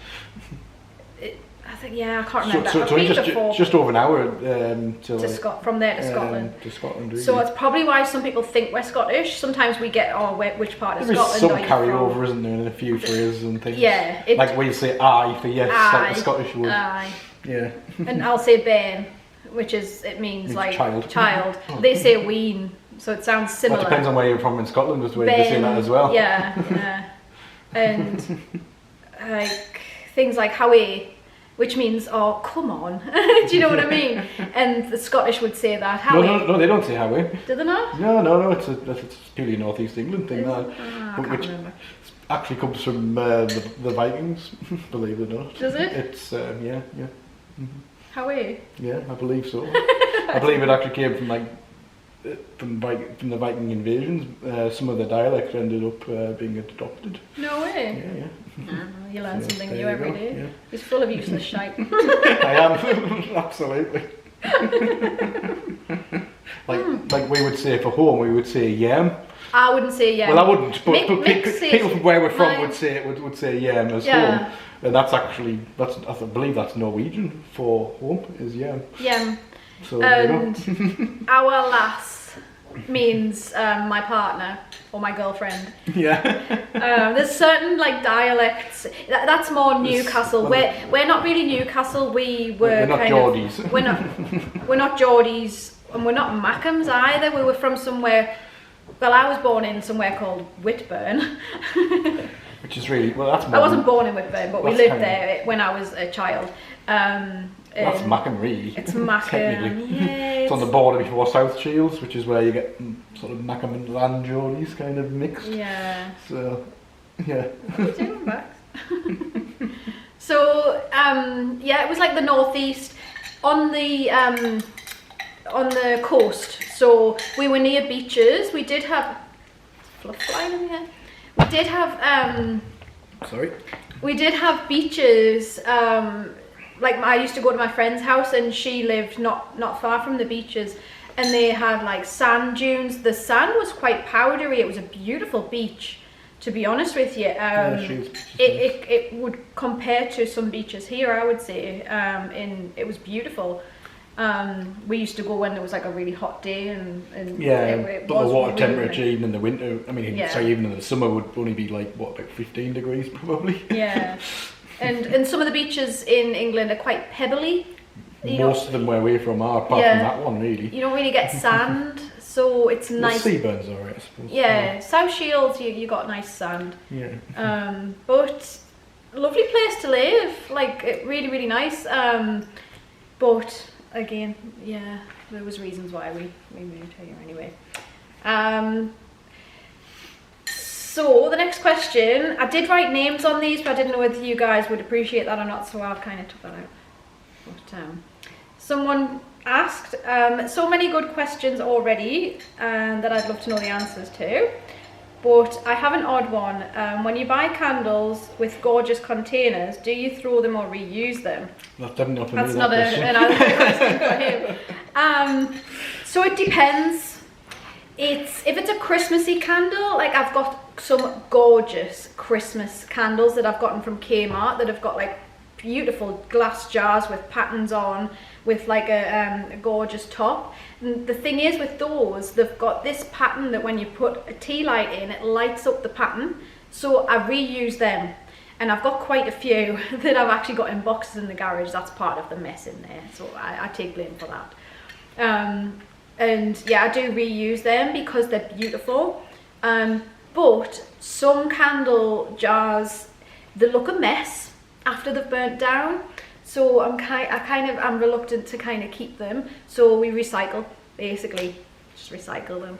[SPEAKER 1] I think, yeah, I can't remember.
[SPEAKER 2] So
[SPEAKER 1] I've
[SPEAKER 2] only
[SPEAKER 1] been before
[SPEAKER 2] just over an hour
[SPEAKER 1] from there to Scotland.
[SPEAKER 2] To Scotland, really.
[SPEAKER 1] So it's probably why some people think we're Scottish. Sometimes we get, which part of
[SPEAKER 2] There is
[SPEAKER 1] Scotland
[SPEAKER 2] some
[SPEAKER 1] are you
[SPEAKER 2] carryover,
[SPEAKER 1] from?
[SPEAKER 2] isn't there, in a few phrases and things.
[SPEAKER 1] Yeah.
[SPEAKER 2] Like when you say "I" for yes, like the Scottish would.
[SPEAKER 1] Aye.
[SPEAKER 2] Yeah.
[SPEAKER 1] And I'll say bairn, which is, it means
[SPEAKER 2] Means
[SPEAKER 1] like
[SPEAKER 2] child.
[SPEAKER 1] They say ween, so it sounds
[SPEAKER 2] Well,
[SPEAKER 1] similar.
[SPEAKER 2] it depends on where you're from in Scotland as well. They say that as well.
[SPEAKER 1] Yeah, yeah. And like things like howie, which means oh come on. Do you know what I mean? And the Scottish would say that howie.
[SPEAKER 2] No, they don't say Howie.
[SPEAKER 1] Do they not?
[SPEAKER 2] No, it's purely a North East England thing. That,
[SPEAKER 1] I
[SPEAKER 2] but
[SPEAKER 1] can't
[SPEAKER 2] which
[SPEAKER 1] remember.
[SPEAKER 2] actually comes from the Vikings, believe it or not.
[SPEAKER 1] Does it?
[SPEAKER 2] It's yeah,
[SPEAKER 1] Howie.
[SPEAKER 2] I believe so. I believe it actually came from like from the Viking invasions. Some of the dialect ended up being adopted.
[SPEAKER 1] No way.
[SPEAKER 2] Yeah.
[SPEAKER 1] You learn
[SPEAKER 2] So,
[SPEAKER 1] something
[SPEAKER 2] there
[SPEAKER 1] new
[SPEAKER 2] you
[SPEAKER 1] every
[SPEAKER 2] go,
[SPEAKER 1] day.
[SPEAKER 2] yeah.
[SPEAKER 1] It's full of useless shite.
[SPEAKER 2] I am absolutely. like we would say for home, we would say yam.
[SPEAKER 1] I wouldn't say yeah.
[SPEAKER 2] Well, I wouldn't, but
[SPEAKER 1] Mix it.
[SPEAKER 2] people from where we're from
[SPEAKER 1] Mine-
[SPEAKER 2] would say yam as
[SPEAKER 1] Yeah.
[SPEAKER 2] home, and that's actually I believe that's Norwegian for home is yam.
[SPEAKER 1] Yeah.
[SPEAKER 2] So there you go.
[SPEAKER 1] And our lass means my partner or my girlfriend.
[SPEAKER 2] Yeah.
[SPEAKER 1] There's certain like dialects. That's more Newcastle. We're not really Newcastle. We're
[SPEAKER 2] not
[SPEAKER 1] kind
[SPEAKER 2] Geordies.
[SPEAKER 1] of, we're not Geordies, and we're not Mackhams either. We were from somewhere. Well, I was born in somewhere called Whitburn.
[SPEAKER 2] Which is really that's.
[SPEAKER 1] I wasn't born in Whitburn, but we
[SPEAKER 2] That's
[SPEAKER 1] lived
[SPEAKER 2] kind of-
[SPEAKER 1] there when I was a child.
[SPEAKER 2] That's Mackham, really.
[SPEAKER 1] It's Mackham.
[SPEAKER 2] Technically.
[SPEAKER 1] Yeah,
[SPEAKER 2] It's on the border before South Shields, which is where you get sort of Mackham and Land Geordies kind of mixed.
[SPEAKER 1] Yeah.
[SPEAKER 2] So, yeah.
[SPEAKER 1] What are you doing, Max? So, yeah, it was like the northeast on the coast. So we were near beaches. We did have fluff flying in the air. We did have
[SPEAKER 2] Sorry.
[SPEAKER 1] we did have beaches. Like I used to go to my friend's house, and she lived not far from the beaches, and they had like sand dunes. The sand was quite powdery. It was a beautiful beach, to be honest with you. It would compare to some beaches here, I would say. It was beautiful. We used to go when there was like a really hot day, and it
[SPEAKER 2] but the
[SPEAKER 1] was
[SPEAKER 2] water
[SPEAKER 1] really
[SPEAKER 2] temperature
[SPEAKER 1] nice.
[SPEAKER 2] even in the winter, I mean,
[SPEAKER 1] Yeah.
[SPEAKER 2] sorry, even in the summer would only be like what, about 15 degrees probably.
[SPEAKER 1] Yeah, and some of the beaches in England are quite pebbly.
[SPEAKER 2] Most of them where we're from are, apart
[SPEAKER 1] Yeah.
[SPEAKER 2] from that one, really.
[SPEAKER 1] You don't really get sand, so it's
[SPEAKER 2] Well,
[SPEAKER 1] nice.
[SPEAKER 2] Seaburn's alright, I suppose.
[SPEAKER 1] Yeah, South Shields, you got nice sand.
[SPEAKER 2] Yeah.
[SPEAKER 1] But lovely place to live, like really nice. But again, yeah, there was reasons why we moved here anyway. So the next question, I did write names on these, but I didn't know whether you guys would appreciate that or not, so I kind of took that out. But someone asked, so many good questions already that I'd love to know the answers to. But I have an odd one. When you buy candles with gorgeous containers, do you throw them or reuse them?
[SPEAKER 2] That's definitely not for
[SPEAKER 1] That's
[SPEAKER 2] me,
[SPEAKER 1] not
[SPEAKER 2] that
[SPEAKER 1] an
[SPEAKER 2] question.
[SPEAKER 1] answer for him. So it depends. If it's a Christmassy candle, like I've got some gorgeous Christmas candles that I've gotten from Kmart that have got like beautiful glass jars with patterns on, with like a gorgeous top. And the thing is with those, they've got this pattern that when you put a tea light in, it lights up the pattern. So I reuse them, and I've got quite a few that I've actually got in boxes in the garage. That's part of the mess in there, so I take blame for that. And yeah, I do reuse them because they're beautiful. But some candle jars, they look a mess after they've burnt down. So I'm reluctant to kind of keep them. So we recycle, basically, just recycle them.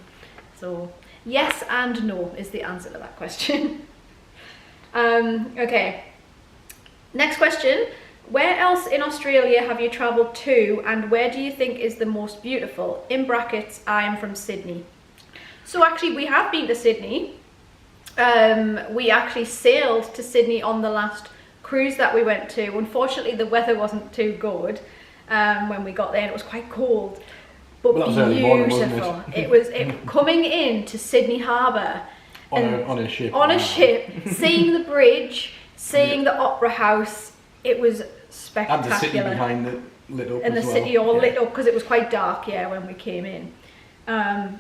[SPEAKER 1] So yes and no is the answer to that question. Okay, next question. Where else in Australia have you travelled to, and where do you think is the most beautiful? In brackets, I am from Sydney. So actually we have been to Sydney. We actually sailed to Sydney on the last cruise that we went to. Unfortunately, the weather wasn't too good when we got there, and it was quite cold. But
[SPEAKER 2] Well, that was early morning,
[SPEAKER 1] beautiful.
[SPEAKER 2] wasn't
[SPEAKER 1] It was coming into Sydney Harbour
[SPEAKER 2] on a ship.
[SPEAKER 1] on a ship, seeing the bridge, seeing the Opera House. It was spectacular.
[SPEAKER 2] And the city behind it lit up
[SPEAKER 1] And
[SPEAKER 2] as
[SPEAKER 1] the
[SPEAKER 2] well.
[SPEAKER 1] city all lit up because it was quite dark, yeah, when we came in.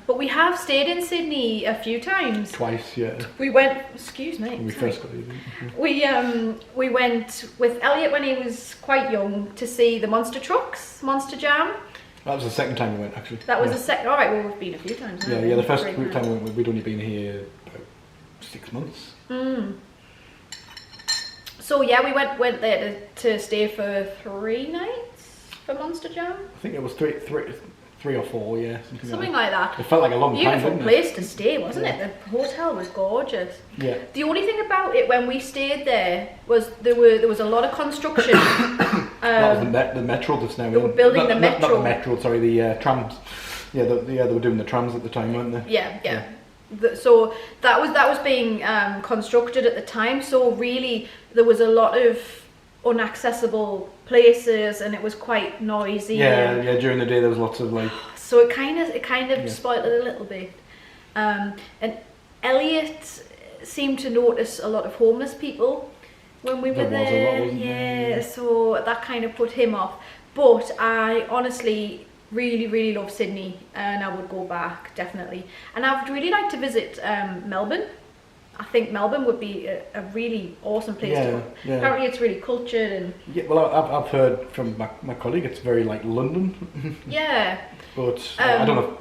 [SPEAKER 1] But we have stayed in Sydney a few times.
[SPEAKER 2] Twice, yeah.
[SPEAKER 1] We went, excuse me,
[SPEAKER 2] When we
[SPEAKER 1] sorry.
[SPEAKER 2] first got here.
[SPEAKER 1] We went with Elliot when he was quite young to see the Monster Trucks, Monster Jam.
[SPEAKER 2] That was the second time we went, actually.
[SPEAKER 1] That was
[SPEAKER 2] yeah.
[SPEAKER 1] the second. All right, well we've been a few times.
[SPEAKER 2] Yeah,
[SPEAKER 1] haven't
[SPEAKER 2] yeah.
[SPEAKER 1] we?
[SPEAKER 2] The first
[SPEAKER 1] Great
[SPEAKER 2] time
[SPEAKER 1] night.
[SPEAKER 2] we'd only been here about 6 months.
[SPEAKER 1] So yeah, we went there to stay for 3 nights for Monster Jam.
[SPEAKER 2] I think it was three or four, yeah,
[SPEAKER 1] Something like that.
[SPEAKER 2] It felt like a long time,
[SPEAKER 1] Beautiful
[SPEAKER 2] didn't
[SPEAKER 1] place to stay, wasn't
[SPEAKER 2] Yeah.
[SPEAKER 1] it? The hotel was gorgeous.
[SPEAKER 2] it? Yeah.
[SPEAKER 1] The only thing about it when we stayed there was there was a lot of construction.
[SPEAKER 2] That was the metro that's now
[SPEAKER 1] they were building the
[SPEAKER 2] Not
[SPEAKER 1] metro.
[SPEAKER 2] the metro, sorry, the trams. Yeah, they were doing the trams at the time, weren't they?
[SPEAKER 1] Yeah. So that was being constructed at the time. So really, there was a lot of unaccessible places, and it was quite noisy.
[SPEAKER 2] Yeah, during the day there was lots of like.
[SPEAKER 1] So it kind of spoiled it a little bit. And Elliot seemed to notice a lot of homeless people when we were
[SPEAKER 2] There was a lot,
[SPEAKER 1] there.
[SPEAKER 2] wasn't there?
[SPEAKER 1] Yeah, so that kind of put him off. But I honestly really, really love Sydney, and I would go back definitely. And I would really like to visit Melbourne. I think Melbourne would be a really awesome place to go.
[SPEAKER 2] Yeah.
[SPEAKER 1] Apparently it's really cultured and...
[SPEAKER 2] Yeah, well, I've heard from my colleague it's very like London.
[SPEAKER 1] Yeah.
[SPEAKER 2] But I don't know.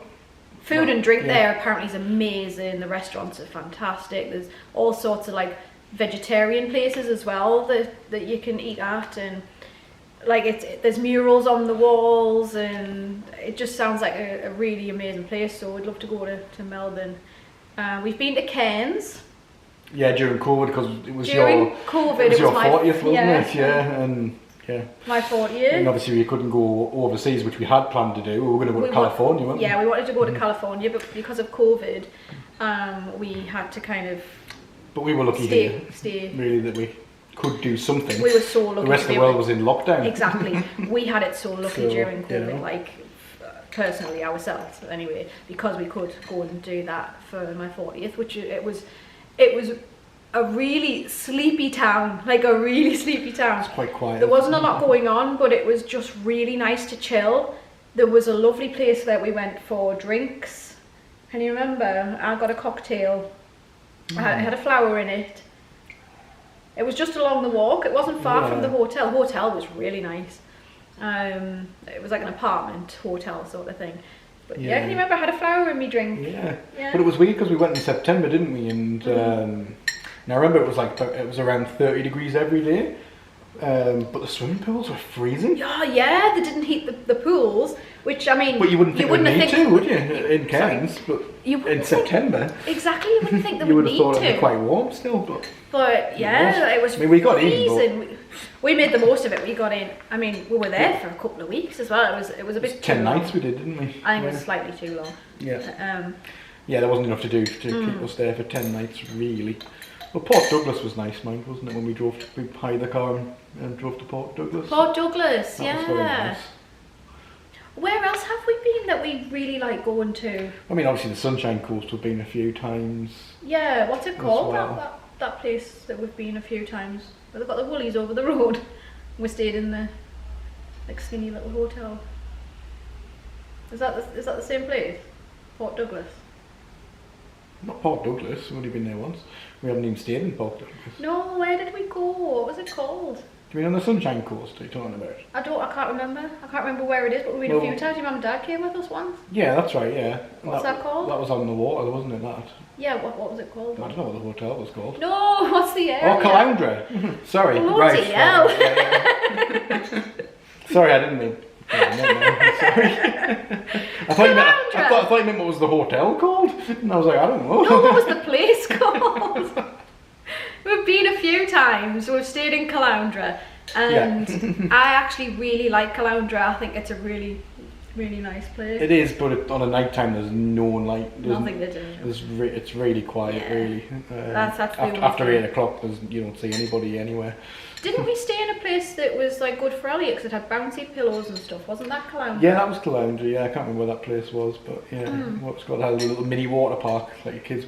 [SPEAKER 1] Food and drink there apparently is amazing. The restaurants are fantastic. There's all sorts of like vegetarian places as well that you can eat at, and like there's murals on the walls, and it just sounds like a really amazing place. So we'd love to go to Melbourne. We've been to Cairns.
[SPEAKER 2] Yeah, during COVID, because it was
[SPEAKER 1] during
[SPEAKER 2] your
[SPEAKER 1] COVID,
[SPEAKER 2] it was your
[SPEAKER 1] my
[SPEAKER 2] 40th, wasn't it? Yeah, and yeah.
[SPEAKER 1] My 40th.
[SPEAKER 2] And obviously we couldn't go overseas, which we had planned to do. We were going to go to California, weren't we?
[SPEAKER 1] Yeah, we wanted to go to California, but because of COVID, we had to kind of.
[SPEAKER 2] But we were lucky
[SPEAKER 1] stay.
[SPEAKER 2] Really, that we could do something.
[SPEAKER 1] We were so lucky.
[SPEAKER 2] The rest of the world was in lockdown.
[SPEAKER 1] Exactly. We had it so lucky during COVID,
[SPEAKER 2] you know.
[SPEAKER 1] like personally ourselves anyway, because we could go and do that for my 40th, which it was a really sleepy town, like a really sleepy town.
[SPEAKER 2] It's quite quiet.
[SPEAKER 1] There wasn't a lot going on, but it was just really nice to chill. There was a lovely place that we went for drinks. Can you remember? I got a cocktail. It had a flower in it. It was just along the walk. It wasn't far from the hotel. The hotel was really nice. It was like an apartment hotel sort of thing. But can you remember? I had a flower in me drink.
[SPEAKER 2] Yeah. But it was weird because we went in September, didn't we? And and I remember it was around 30 degrees every day. But the swimming pools were freezing.
[SPEAKER 1] Yeah, they didn't heat the pools, which I mean.
[SPEAKER 2] But you wouldn't think they need to, would you? In Cairns, but in September.
[SPEAKER 1] Exactly, you wouldn't think they
[SPEAKER 2] you
[SPEAKER 1] would
[SPEAKER 2] have
[SPEAKER 1] need
[SPEAKER 2] thought
[SPEAKER 1] to.
[SPEAKER 2] it'd be quite warm still, but
[SPEAKER 1] yeah, it was.
[SPEAKER 2] I mean, we got
[SPEAKER 1] freezing.
[SPEAKER 2] in.
[SPEAKER 1] We made the most of it. We got in. I mean, we were there for a couple of weeks as well. It was a bit.
[SPEAKER 2] 10
[SPEAKER 1] too
[SPEAKER 2] nights
[SPEAKER 1] long.
[SPEAKER 2] we did, didn't we?
[SPEAKER 1] I think it was slightly too long.
[SPEAKER 2] Yeah. Yeah, there wasn't enough to do to keep us there for 10 nights, really. Well, Port Douglas was nice, mind, wasn't it, when we hired the car and drove to Port Douglas?
[SPEAKER 1] Port Douglas,
[SPEAKER 2] that was very nice.
[SPEAKER 1] Where else have we been that we really like going to?
[SPEAKER 2] I mean, obviously the Sunshine Coast we've been a few times.
[SPEAKER 1] Yeah, what's it called?
[SPEAKER 2] Well.
[SPEAKER 1] That place that we've been a few times. They've got the Woolies over the road. We stayed in the like skinny little hotel. Is that the same place? Port Douglas?
[SPEAKER 2] Not Port Douglas, we've only been there once. We haven't even stayed in Port Douglas.
[SPEAKER 1] No, where did we go? What was it called?
[SPEAKER 2] Do you mean on the Sunshine Coast are you talking about?
[SPEAKER 1] I can't remember. I can't remember where it is, but we've been a few times. Your mum and dad came with us once.
[SPEAKER 2] Yeah, that's right, yeah.
[SPEAKER 1] What's that called?
[SPEAKER 2] That was on the water, wasn't it, that?
[SPEAKER 1] Yeah, what was it called?
[SPEAKER 2] I don't know what the hotel was called.
[SPEAKER 1] No, what's the area?
[SPEAKER 2] Oh, Caloundra. Sorry,
[SPEAKER 1] Bloody hell.
[SPEAKER 2] Yeah. Sorry, I didn't mean... Sorry. I thought you meant what was the hotel called? And I was like, I don't know.
[SPEAKER 1] No, what was the place called? We've been a few times. We've stayed in Caloundra, and I actually really like Caloundra. I think it's a really, really nice place.
[SPEAKER 2] It is, but on a night time there's no light.
[SPEAKER 1] Nothing to do.
[SPEAKER 2] It's really quiet, really.
[SPEAKER 1] That's
[SPEAKER 2] after 8 o'clock, you don't see anybody anywhere.
[SPEAKER 1] Didn't we stay in a place that was like good for Elliot because it had bouncy pillows and stuff? Wasn't that Caloundra?
[SPEAKER 2] Yeah, that was Caloundra. Yeah, I can't remember where that place was, but yeah, it's got a little mini water park, like your kids.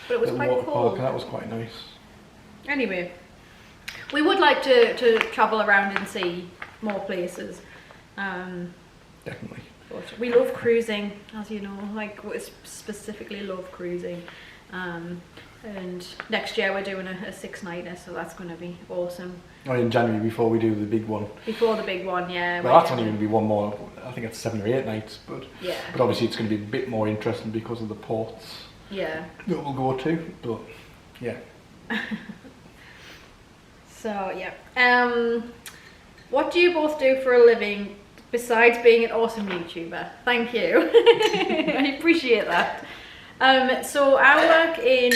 [SPEAKER 1] But it was quite
[SPEAKER 2] water
[SPEAKER 1] cool.
[SPEAKER 2] Park, and that was quite nice.
[SPEAKER 1] Anyway, we would like to travel around and see more places.
[SPEAKER 2] Definitely.
[SPEAKER 1] But we love cruising, as you know. Like we specifically love cruising. And next year we're doing a 6-nighter, so that's going to be awesome.
[SPEAKER 2] Oh, in January before we do the big one.
[SPEAKER 1] Before the big one, yeah.
[SPEAKER 2] Well, that's only going to be one more. I think it's 7 or 8 nights, but obviously it's going to be a bit more interesting because of the ports.
[SPEAKER 1] Yeah.
[SPEAKER 2] That we'll go to, but yeah.
[SPEAKER 1] So yeah. What do you both do for a living besides being an awesome YouTuber? Thank you. I appreciate that. So I work in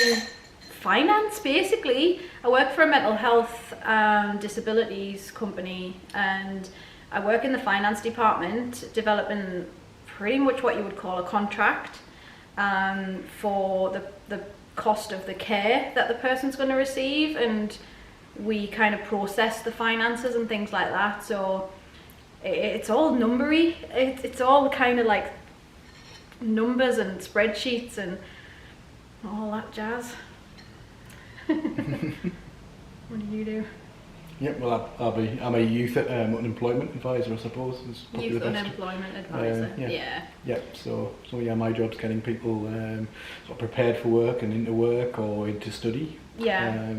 [SPEAKER 1] finance, basically. I work for a mental health disabilities company, and I work in the finance department, developing pretty much what you would call a contract for the cost of the care that the person's going to receive, and we kind of process the finances and things like that. So it's all numbery. It's all kind of like numbers and spreadsheets and all that jazz. What do you do?
[SPEAKER 2] Yep, well, I'm a youth unemployment advisor, I suppose. Is probably
[SPEAKER 1] Youth
[SPEAKER 2] the best.
[SPEAKER 1] unemployment advisor.
[SPEAKER 2] Yeah. Yep. So yeah, my job's getting people sort of prepared for work and into work or into study.
[SPEAKER 1] Yeah.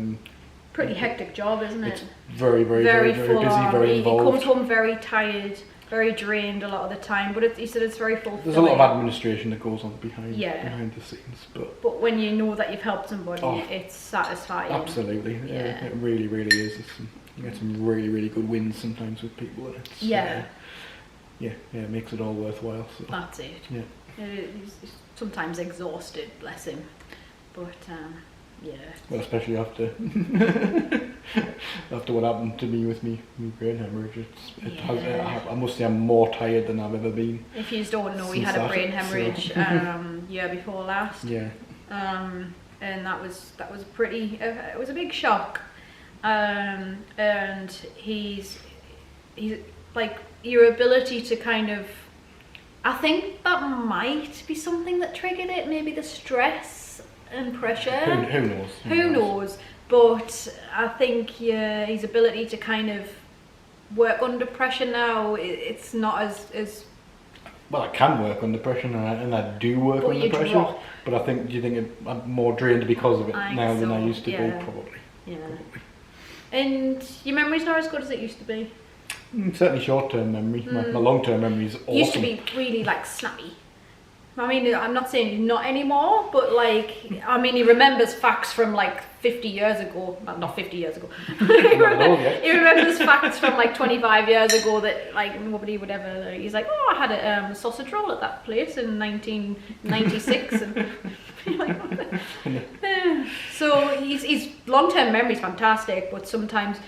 [SPEAKER 1] Pretty hectic job, isn't it?
[SPEAKER 2] It's very
[SPEAKER 1] Very
[SPEAKER 2] busy,
[SPEAKER 1] on.
[SPEAKER 2] very
[SPEAKER 1] He
[SPEAKER 2] involved.
[SPEAKER 1] comes home very tired, very drained a lot of the time, but he said it's very fulfilling.
[SPEAKER 2] There's a lot of administration that goes on behind the scenes,
[SPEAKER 1] But when you know that you've helped somebody,
[SPEAKER 2] Oh,
[SPEAKER 1] it's satisfying.
[SPEAKER 2] absolutely,
[SPEAKER 1] Yeah.
[SPEAKER 2] it really is. You get some really good wins sometimes with people, and it's it makes it all worthwhile. So.
[SPEAKER 1] That's it.
[SPEAKER 2] Yeah.
[SPEAKER 1] He's sometimes exhausted, bless him, but yeah.
[SPEAKER 2] Well, especially after what happened to me with me brain hemorrhage, I must say I'm more tired than I've ever been.
[SPEAKER 1] If you don't know, he had a brain hemorrhage year before last.
[SPEAKER 2] Yeah.
[SPEAKER 1] And that was pretty. It was a big shock. And he's like your ability to kind of. I think that might be something that triggered it. Maybe the stress and pressure.
[SPEAKER 2] Who knows?
[SPEAKER 1] Who knows? But I think his ability to kind of work under pressure now, it's not as
[SPEAKER 2] well, I can work under pressure, and I do work under pressure.
[SPEAKER 1] Drop.
[SPEAKER 2] But I think, do you think I'm more drained because of it now than I used to be? Probably.
[SPEAKER 1] Yeah.
[SPEAKER 2] Probably.
[SPEAKER 1] And your memory's not as good as it used to be.
[SPEAKER 2] Certainly short-term memory. My long-term memory is awesome.
[SPEAKER 1] Used to be really like snappy. I mean, I'm not saying he's not anymore, but like, I mean, he remembers facts from like 50 years ago. Well, not 50 years ago. He remembers facts from like 25 years ago that like nobody would ever. He's like, oh, I had a sausage roll at that place in 1996, and you're like, what the? So his long-term memory is fantastic, but sometimes,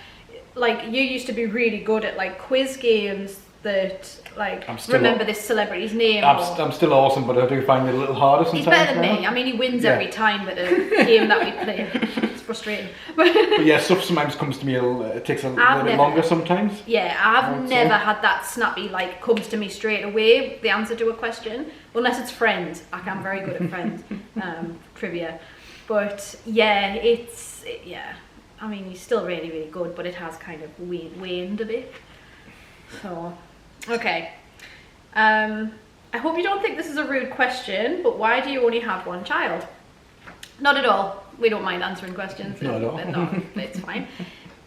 [SPEAKER 1] like, you used to be really good at like quiz games that like remember this celebrity's name.
[SPEAKER 2] I'm still awesome, but I do find it a little harder sometimes.
[SPEAKER 1] He's better than me. I mean, he wins every time at a game that we play. It's frustrating. But
[SPEAKER 2] yeah, stuff sometimes comes to me. It takes a little bit longer sometimes.
[SPEAKER 1] Yeah, I've never had that snappy like comes to me straight away. The answer to a question, unless it's Friends. Like, I'm very good at Friends trivia, but yeah, I mean, he's still really good, but it has kind of waned a bit. So, okay. I hope you don't think this is a rude question, but why do you only have one child? Not at all. We don't mind answering questions.
[SPEAKER 2] Not at all.
[SPEAKER 1] No, it's fine.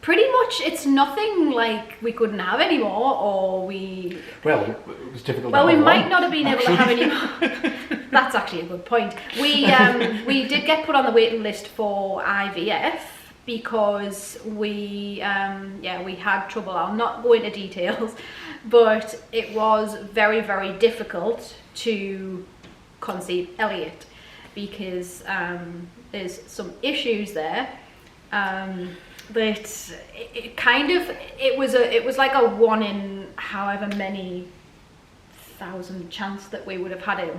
[SPEAKER 1] Pretty much, it's nothing like we couldn't have any more, or we...
[SPEAKER 2] Well, it was difficult.
[SPEAKER 1] Well, we might not have been able to have any more. That's actually a good point. We did get put on the waiting list for IVF, because we had trouble. I'll not go into details, but it was very difficult to conceive Elliot, because there's some issues there that it was like a 1 in however many thousand chance that we would have had him.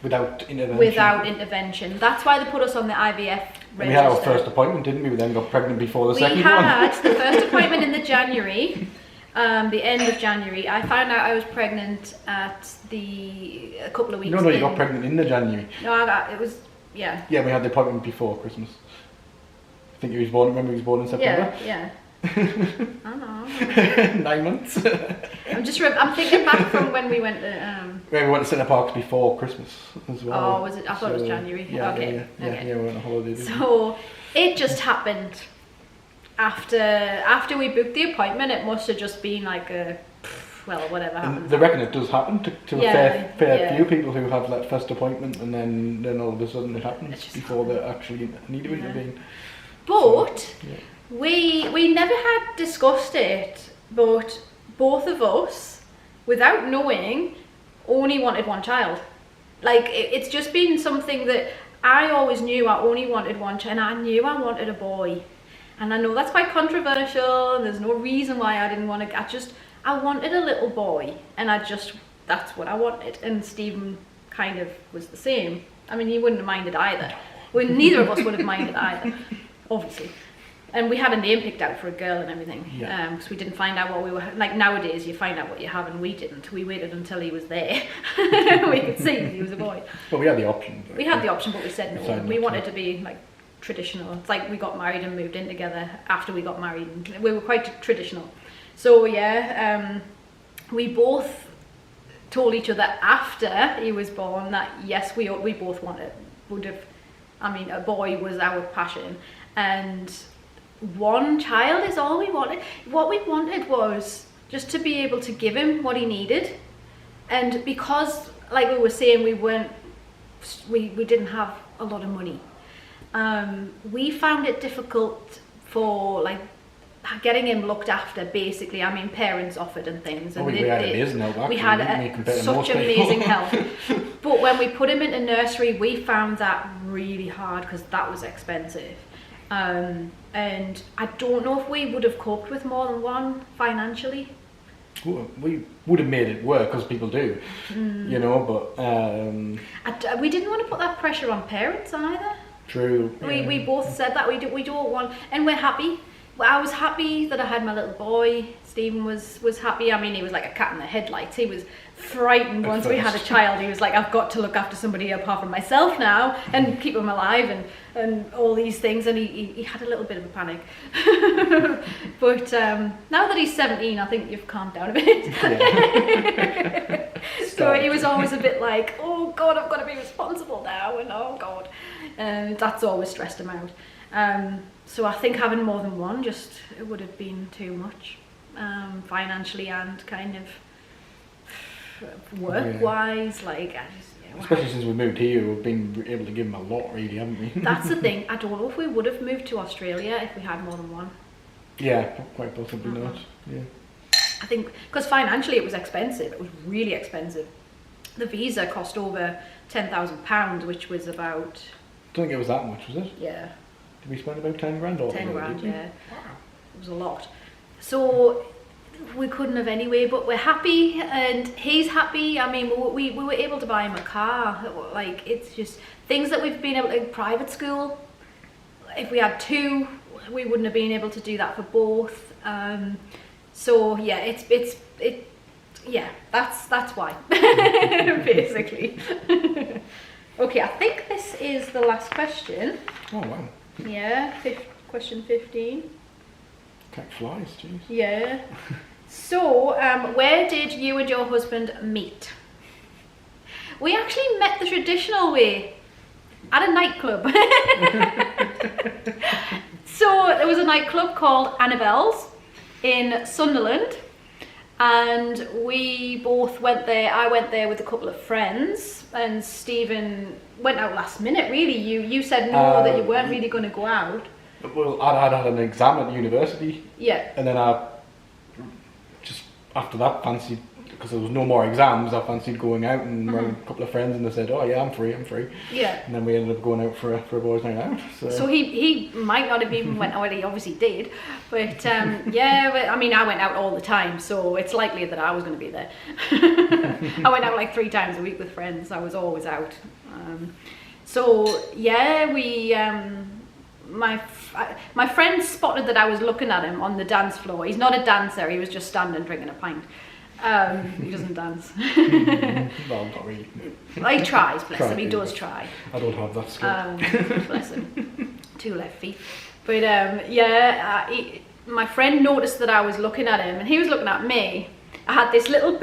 [SPEAKER 1] Without intervention. That's why they put us on the IVF register.
[SPEAKER 2] We had our first appointment, didn't we? We then got pregnant before the second one.
[SPEAKER 1] We had the first appointment in the January, the end of January. I found out I was pregnant at a couple of weeks.
[SPEAKER 2] No, you got pregnant in the January.
[SPEAKER 1] No, it was, yeah.
[SPEAKER 2] Yeah, we had the appointment before Christmas. I think he was born. Remember, he was born in September.
[SPEAKER 1] Yeah. I know.
[SPEAKER 2] 9 months.
[SPEAKER 1] I'm thinking back from when we went to.
[SPEAKER 2] We went to Centre Parks before Christmas as well.
[SPEAKER 1] Oh, was it? I thought it was January.
[SPEAKER 2] Yeah,
[SPEAKER 1] okay.
[SPEAKER 2] Yeah, we went on holiday.
[SPEAKER 1] So it just happened after we booked the appointment. It must have just been like whatever happened.
[SPEAKER 2] They reckon it does happen to a fair few people who have that first appointment, and then all of a sudden it happens before they actually need to intervene.
[SPEAKER 1] But we never had discussed it, but both of us, without knowing, only wanted one child. Like, it's just been something that I always knew. I only wanted one child, and I knew I wanted a boy. And I know that's quite controversial, and there's no reason why I didn't want to. I wanted a little boy, and that's what I wanted. And Stephen kind of was the same. I mean, he wouldn't have minded either. Well, neither of us would have minded either, obviously. And we had a name picked out for a girl and everything, because we didn't find out what we were, like nowadays you find out what you have, and we didn't. We waited until he was there. We could see he was a boy.
[SPEAKER 2] But we had the option.
[SPEAKER 1] We had the option, but we said no. We wanted to be like traditional. It's like we got married and moved in together after we got married, and we were quite traditional. So yeah, we both told each other after he was born that yes, we both a boy was our passion, and one child is all we wanted. What we wanted was just to be able to give him what he needed, and because, like we were saying, we didn't have a lot of money. We found it difficult for like getting him looked after. Basically, I mean, parents offered and things, and
[SPEAKER 2] we had amazing help. Actually,
[SPEAKER 1] we had such amazing help. But when we put him into nursery, we found that really hard because that was expensive. And I don't know if we would have coped with more than one financially.
[SPEAKER 2] We would have made it work, because people do, you know, but...
[SPEAKER 1] we didn't want to put that pressure on parents either.
[SPEAKER 2] True.
[SPEAKER 1] We both said that we don't want, and we're happy. Well, I was happy that I had my little boy. Stephen was happy. I mean, he was like a cat in the headlights. He was frightened once we had a child. He was like, I've got to look after somebody apart from myself now and keep him alive and all these things. And he had a little bit of a panic. But now that he's 17, I think you've calmed down a bit.
[SPEAKER 2] Yeah.
[SPEAKER 1] So he was always a bit like, oh God, I've got to be responsible now. And oh God. That's always stressed him out. So I think having more than one it would have been too much, financially and kind of work-wise. Like,
[SPEAKER 2] especially since we moved here, we've been able to give him a lot, really, haven't we?
[SPEAKER 1] That's the thing. I don't know if we would have moved to Australia if we had more than one.
[SPEAKER 2] Yeah, quite possibly not. Yeah.
[SPEAKER 1] I think because financially it was expensive. It was really expensive. The visa cost over £10,000, which was about...
[SPEAKER 2] I don't think it was that much, was it?
[SPEAKER 1] Yeah.
[SPEAKER 2] Did we spend about 10 grand?
[SPEAKER 1] 10 grand, yeah. Wow. It was a lot. So we couldn't have anyway, but we're happy and he's happy. I mean, we were able to buy him a car. Like, it's just things that we've been able to, private school. If we had two, we wouldn't have been able to do that for both. So yeah, yeah, that's why, basically. Okay, I think this is the last question.
[SPEAKER 2] Oh wow.
[SPEAKER 1] Yeah, question 15.
[SPEAKER 2] Cat flies, jeez.
[SPEAKER 1] Yeah. So, where did you and your husband meet? We actually met the traditional way, at a nightclub. So, there was a nightclub called Annabelle's in Sunderland, and we both went there. I went there with a couple of friends, and Stephen went out last minute, really. You said no, that you weren't really going to go out.
[SPEAKER 2] Well, I'd had an exam at university.
[SPEAKER 1] Yeah.
[SPEAKER 2] And then I just, after that, fancied, because there was no more exams, I fancied going out and around a couple of friends, and they said, oh yeah, I'm free. Yeah. And then we ended up going out for a boys' night out.
[SPEAKER 1] So he might not have even went out, he obviously did. But yeah, but, I mean, I went out all the time, so it's likely that I was going to be there. I went out like 3 times a week with friends. I was always out. So yeah, we... my friend spotted that I was looking at him on the dance floor. He's not a dancer, he was just standing drinking a pint. He doesn't dance.
[SPEAKER 2] Well, not really.
[SPEAKER 1] Well, he tries, bless him, he does try.
[SPEAKER 2] I don't have that skill.
[SPEAKER 1] Bless him. 2 left feet. But yeah, my friend noticed that I was looking at him and he was looking at me. I had this little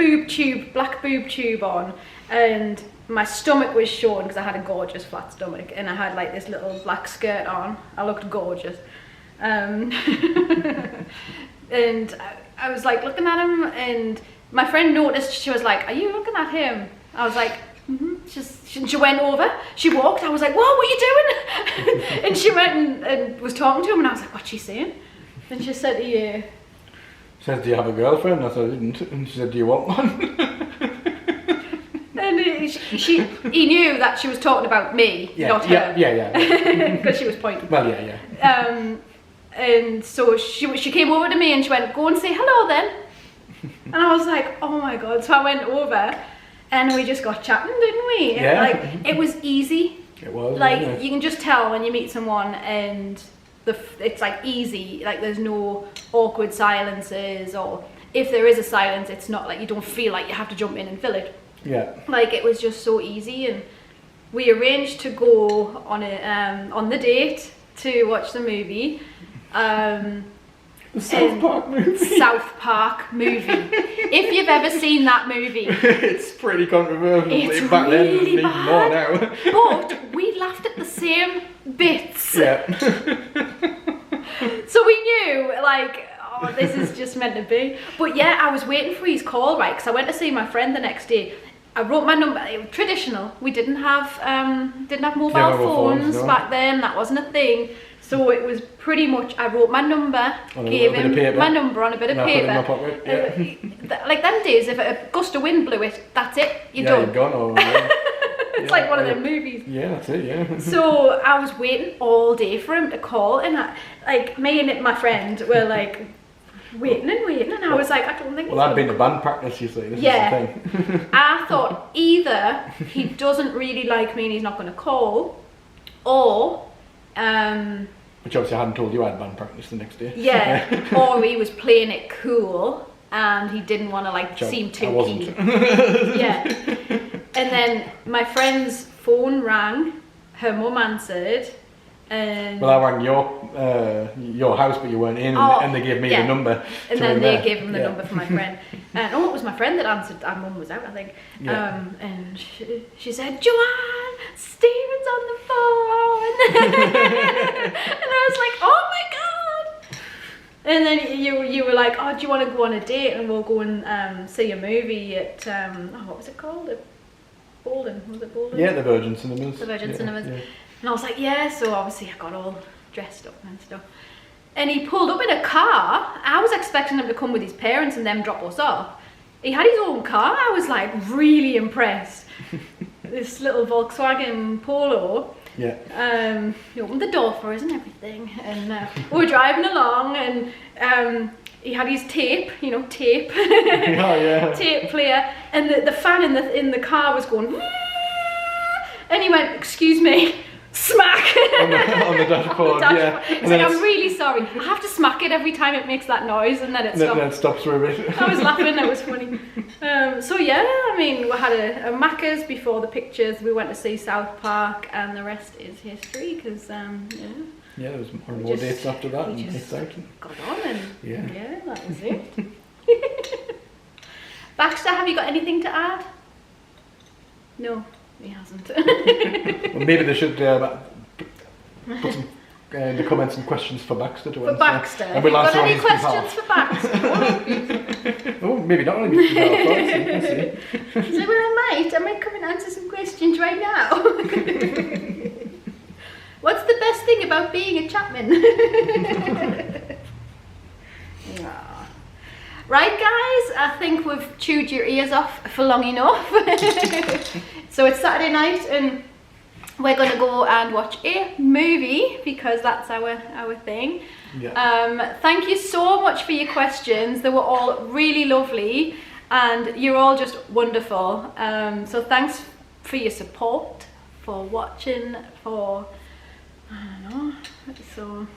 [SPEAKER 1] black boob tube on, and my stomach was showing because I had a gorgeous flat stomach, and I had like this little black skirt on. I looked gorgeous. And I was like looking at him, and my friend noticed. She was like, are you looking at him? I was like, She went over, she walked, I was like, whoa, what are you doing? And she went and was talking to him, and I was like, what's she saying? And she said, yeah.
[SPEAKER 2] She said, do you have a girlfriend? I said, I didn't. And she said, do you want one?
[SPEAKER 1] And he knew that she was talking about me, not her.
[SPEAKER 2] Yeah.
[SPEAKER 1] Because she was pointing.
[SPEAKER 2] Well, yeah.
[SPEAKER 1] And so she came over to me and she went, go and say hello then. And I was like, oh my God. So I went over and we just got chatting, didn't we?
[SPEAKER 2] Yeah.
[SPEAKER 1] Like, it was easy.
[SPEAKER 2] It was.
[SPEAKER 1] Like, you can just tell when you meet someone and it's like easy. Like, there's no awkward silences, or if there is a silence, it's not like you don't feel like you have to jump in and fill it.
[SPEAKER 2] Yeah.
[SPEAKER 1] Like, it was just so easy, and we arranged to go on the date to watch the movie.
[SPEAKER 2] The South Park movie.
[SPEAKER 1] South Park movie. If you've ever seen that movie,
[SPEAKER 2] it's pretty controversial.
[SPEAKER 1] It's
[SPEAKER 2] Back then,
[SPEAKER 1] really
[SPEAKER 2] even more now.
[SPEAKER 1] but we laughed at the same bits.
[SPEAKER 2] Yeah.
[SPEAKER 1] So we knew, like, oh, this is just meant to be. But yeah, I was waiting for his call, right? Because I went to see my friend the next day. I wrote my number. It was traditional. We didn't have mobile phones
[SPEAKER 2] no.
[SPEAKER 1] back then. That wasn't a thing. So it was pretty much. I wrote my number, gave him my number on a bit of paper.
[SPEAKER 2] Put it in my pocket. Yeah.
[SPEAKER 1] Like them days, if a gust of wind blew it, that's it. You're done.
[SPEAKER 2] You're gone.
[SPEAKER 1] It's like one of them movies.
[SPEAKER 2] Yeah, that's it. Yeah.
[SPEAKER 1] So I was waiting all day for him to call, and me and my friend were like waiting, and I was like, I don't think.
[SPEAKER 2] Well, I'd been to band practice, you see. This is the thing.
[SPEAKER 1] I thought either he doesn't really like me and he's not going to call, or
[SPEAKER 2] which obviously I hadn't told you I had band practice the next day.
[SPEAKER 1] yeah, or he was playing it cool and he didn't want to seem too keen. Yeah. And then my friend's phone rang, her mum answered, and
[SPEAKER 2] well, I rang your house, but you weren't in, and they gave me the number.
[SPEAKER 1] And then they gave him the number for my friend. And it was my friend that answered. Our mum was out, I think. Yeah. And she said, "Joanne, Stephen's on the phone." And I was like, "Oh my god!" And then you were like, "Oh, do you want to go on a date and we'll go and see a movie at what was it called? Bolden, was it Bolden?
[SPEAKER 2] Yeah, the Virgin Cinemas.
[SPEAKER 1] The Virgin Cinemas. Yeah. And I was like, yeah, so obviously I got all dressed up and stuff. And he pulled up in a car. I was expecting him to come with his parents and them drop us off. He had his own car. I was like really impressed. This little Volkswagen Polo.
[SPEAKER 2] Yeah.
[SPEAKER 1] He opened the door for us and everything. And we were driving along and he had his tape, tape.
[SPEAKER 2] Oh, yeah.
[SPEAKER 1] Tape player, and the fan in the car was going, and he went, "Excuse me," smack
[SPEAKER 2] on the dashboard. Yeah.
[SPEAKER 1] He's like, "I'm really sorry. I have to smack it every time it makes that noise," and then it stops.
[SPEAKER 2] Then it stops for a bit.
[SPEAKER 1] I was laughing. It was funny. So yeah, I mean, we had a Macca's before the pictures. We went to see South Park, and the rest is history. Because
[SPEAKER 2] yeah, there was more dates after that.
[SPEAKER 1] We just got on and yeah, that was it. Baxter, have you got anything to add? No, he hasn't.
[SPEAKER 2] Well, maybe they should put some in the comments some questions for Baxter to answer.
[SPEAKER 1] For Baxter,
[SPEAKER 2] and we'll
[SPEAKER 1] have you got
[SPEAKER 2] answer
[SPEAKER 1] any questions for Baxter?
[SPEAKER 2] Oh, maybe not. Let's see.
[SPEAKER 1] He said, "Well, I might come and answer some questions right now." What's the best thing about being a Chapman? Right, guys, I think we've chewed your ears off for long enough. So it's Saturday night and we're going to go and watch a movie because that's our thing. Yeah. Thank you so much for your questions. They were all really lovely and you're all just wonderful. So thanks for your support, for watching, for... I don't know, so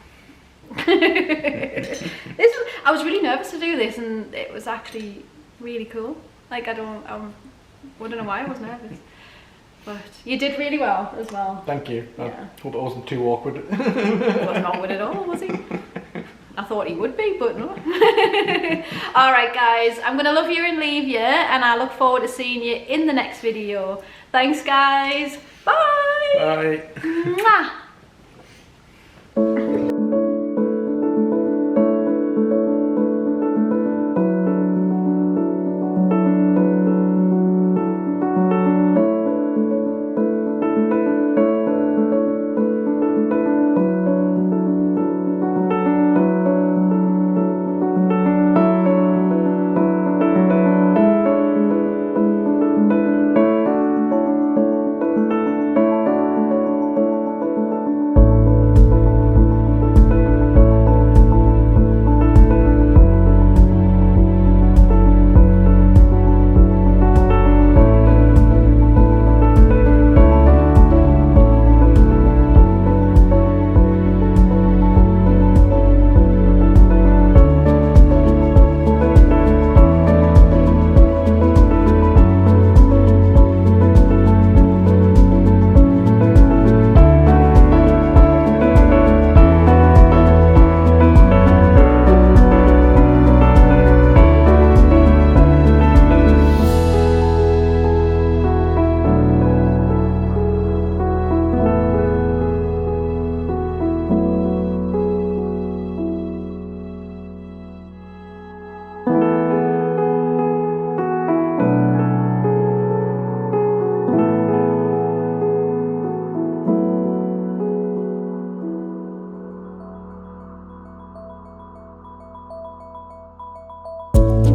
[SPEAKER 1] I was really nervous to do this and it was actually really cool. Like I don't know why I was nervous, but you did really well as well.
[SPEAKER 2] Thank you.
[SPEAKER 1] Yeah.
[SPEAKER 2] I hope it wasn't too awkward.
[SPEAKER 1] He wasn't awkward at all, was he? I thought he would be, but no. Alright guys, I'm gonna love you and leave you and I look forward to seeing you in the next video. Thanks guys, bye!
[SPEAKER 2] Bye!
[SPEAKER 1] Mwah.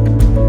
[SPEAKER 1] Bye.